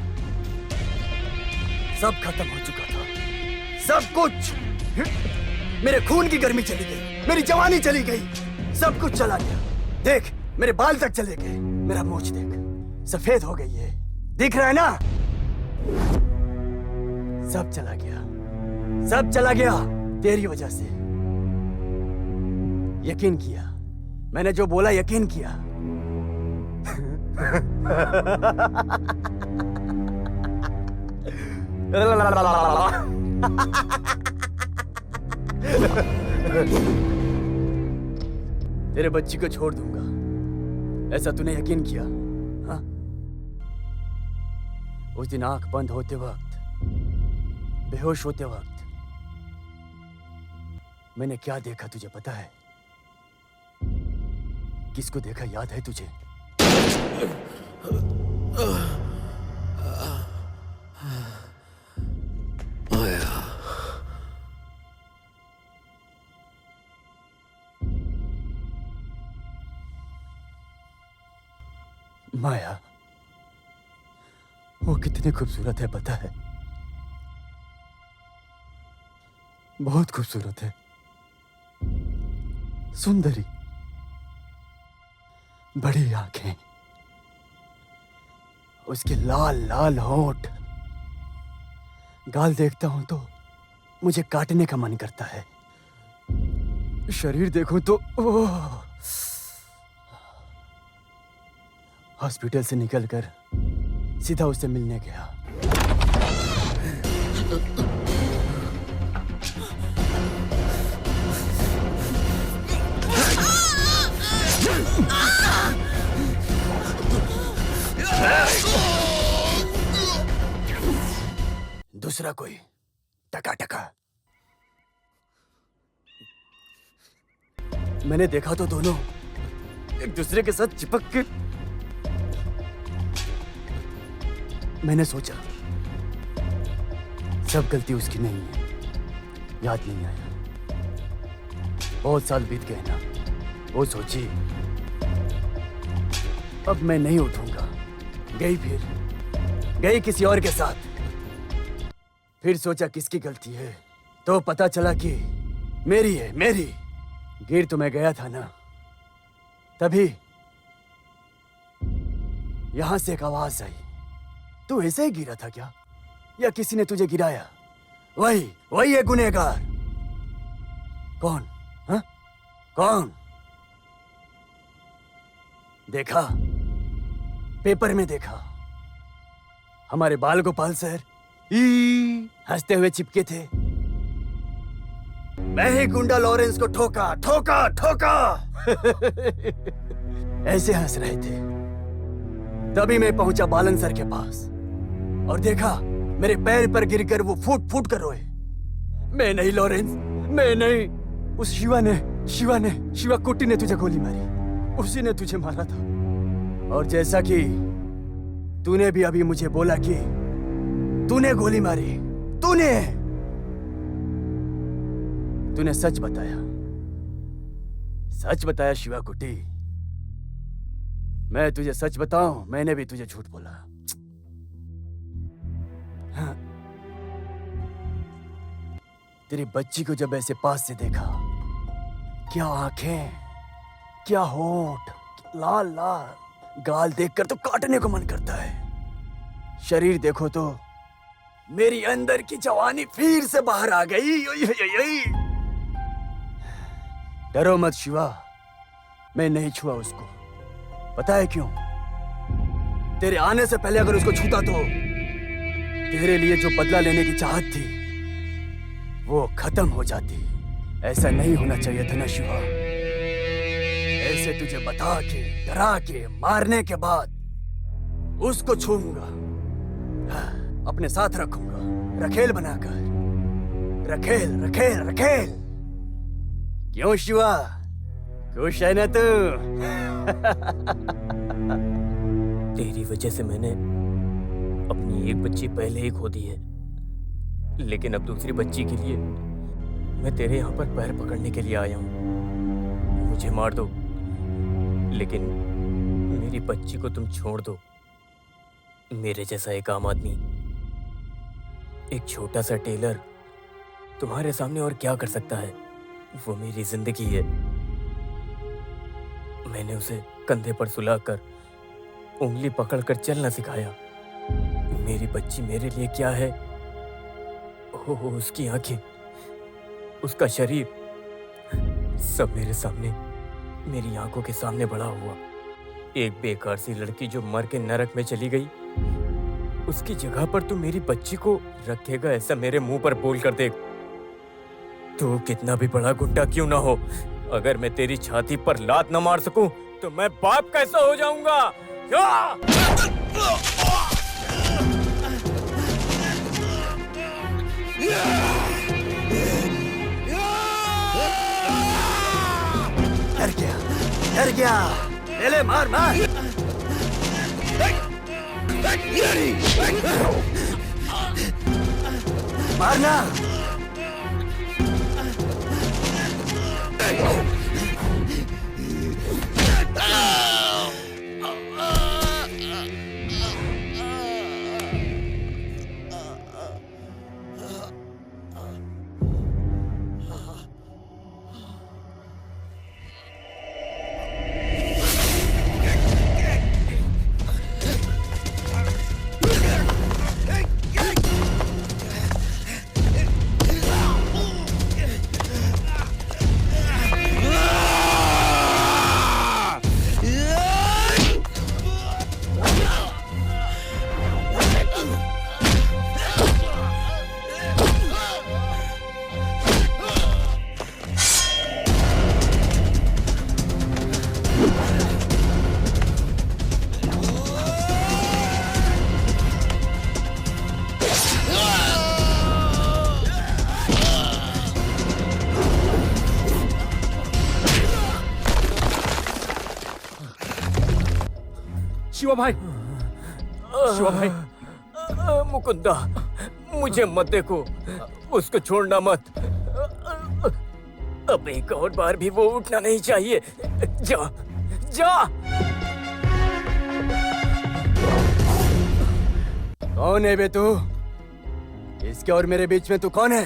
सब खत्म हो चुका था, सब कुछ। मेरे खून की गर्मी चली गई, मेरी जवानी चली गई, सब कुछ चला गया। देख, मेरे बाल तक चले गए, मेरा मूंछ देख, सफेद हो गई है, दिख रहा है ना? सब चला गया, सब चला गया तेरी वजह से। यकीन किया, मैंने जो बोला यकीन किया। तेरे बच्ची को छोड़ दूंगा, ऐसा तूने यकीन किया? हाँ? उस दिन आंख बंद होते वक्त, बेहोश होते वक्त मैंने क्या देखा तुझे पता है? किसको देखा याद है तुझे? माया। वो कितनी खूबसूरत है पता है? बहुत खूबसूरत है, सुंदरी, बड़ी आंखें, उसके लाल लाल होंठ। गाल देखता हूं तो मुझे काटने का मन करता है। शरीर देखूं तो ओह। हॉस्पिटल से निकलकर सीधा उससे मिलने गया। दूसरा कोई टका टका। मैंने देखा तो दोनों एक दूसरे के साथ चिपक के। मैंने सोचा सब गलती उसकी नहीं है, याद नहीं आया। बहुत साल बीत गए ना। वो सोची अब मैं नहीं उठूंगा। गई, फिर गई किसी और के साथ। फिर सोचा किसकी गलती है, तो पता चला कि मेरी है, मेरी। गिर तो मैं गया था ना, तभी यहां से एक आवाज आई। तू ऐसे ही गिरा था क्या, या किसी ने तुझे गिराया? वही है गुनहगार। कौन? हाँ? कौन? देखा, पेपर में देखा। हमारे बाल गोपाल सर हंसते हुए चिपके थे। मैं ही गुंडा लॉरेंस को ठोका ठोका ठोका। ऐसे हंस रहे थे। तभी मैं पहुंचा बालन सर के पास और देखा मेरे पैर पर गिरकर वो फूट फूट कर रोए। मैं नहीं लॉरेंस, मैं नहीं। उस शिवा कुट्टी ने तुझे गोली मारी। उसी ने तुझे मारा था। और जैसा कि तूने भी अभी मुझे बोला कि तूने गोली मारी, तूने सच बताया। सच बताया शिवा कुट्टी। मैं तुझे सच बताऊं, मैंने भी तुझे झूठ बोला। हाँ। तेरी बच्ची को जब ऐसे पास से देखा, क्या आंखें, क्या होंठ, लाल लाल। गाल देखकर तो काटने को मन करता है। शरीर देखो तो मेरी अंदर की जवानी फिर से बाहर आ गई। डरो मत शिवा, मैं नहीं छुआ उसको। पता है क्यों? तेरे आने से पहले अगर उसको छूता तो तेरे लिए जो बदला लेने की चाहत थी वो खत्म हो जाती। ऐसा नहीं होना चाहिए था ना शिवा। ऐसे तुझे बता के, डरा के, मारने के बाद उसको छूऊंगा, अपने साथ रखूंगा, रखेल बनाकर। रखेल। क्यों शिवा, खुश है ना तू? तेरी वजह से मैंने अपनी एक बच्ची पहले ही खो दी है, लेकिन अब दूसरी बच्ची के लिए मैं तेरे यहाँ पर पैर पकड़ने के लिए आया हूँ। मुझे मार दो, लेकिन मेरी बच्ची को तुम छोड़ दो। मेरे जैसा एक आम आदमी, एक छोटा सा टेलर तुम्हारे सामने और क्या कर सकता है? वो मेरी जिंदगी है। मैंने उसे कंधे पर सुलाकर उंगली पकड़कर चलना सिखाया। मेरी बच्ची मेरे लिए क्या है? उसकी आंखें, उसका शरीर, सब मेरे सामने मेरी आंखों के सामने बड़ा हुआ। एक बेकार सी लड़की जो मर के नरक में चली गई, उसकी जगह पर तू मेरी बच्ची को रखेगा, ऐसा मेरे मुंह पर बोल कर देख। तू कितना भी बड़ा गुड्डा क्यों ना हो, अगर मैं तेरी छाती पर लात न मार सकूं तो मैं बाप कैसा हो जाऊंगा? डर गया, ले ले, मार मार। मारना। शिवा भाई, शिवा भाई। मुकुंदा, मुझे मत देखो, उसको छोड़ना मत। अब एक और बार भी वो उठना नहीं चाहिए। जा, जा। कौन है बे तू? इसके और मेरे बीच में तू कौन है?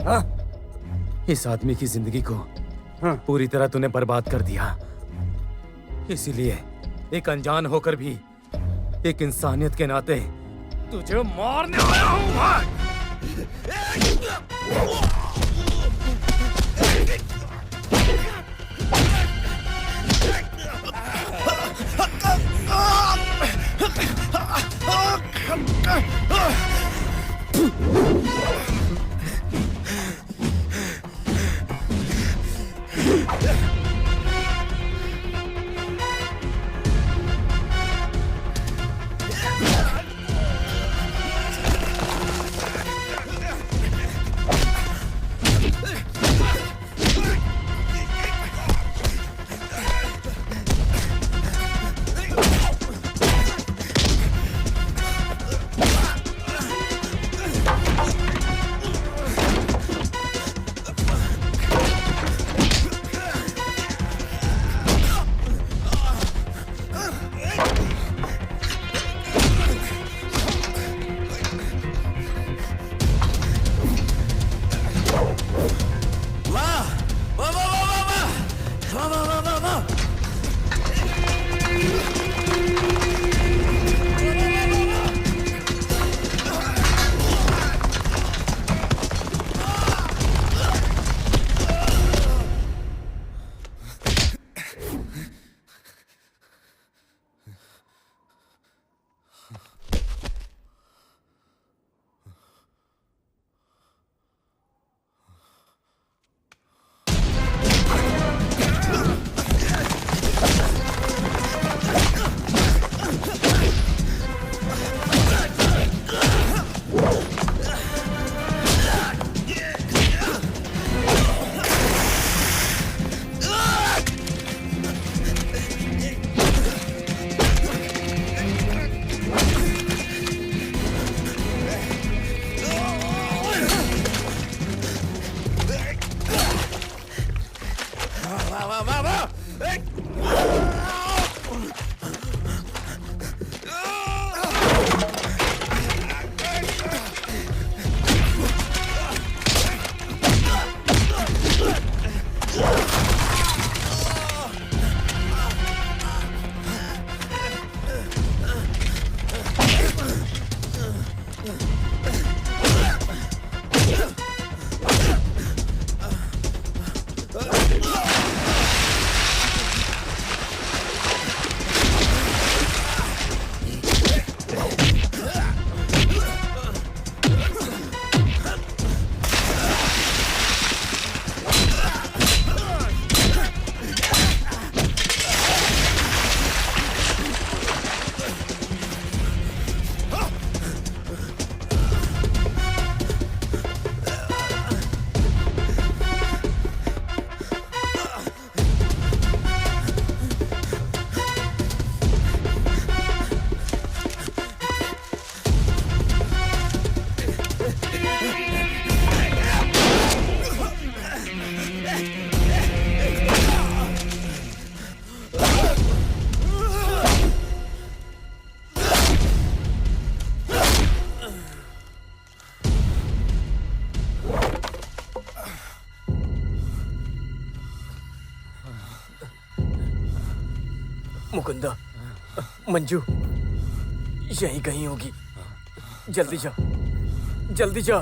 हाँ? इस आदमी की जिंदगी को पूरी तरह तूने बर्बाद कर दिया, इसीलिए एक अनजान होकर भी एक इंसानियत के नाते तुझे मारने आया हूं मैं। मुकुंदा, मंजू यहीं कहीं होगी। जल्दी जा, जल्दी जा।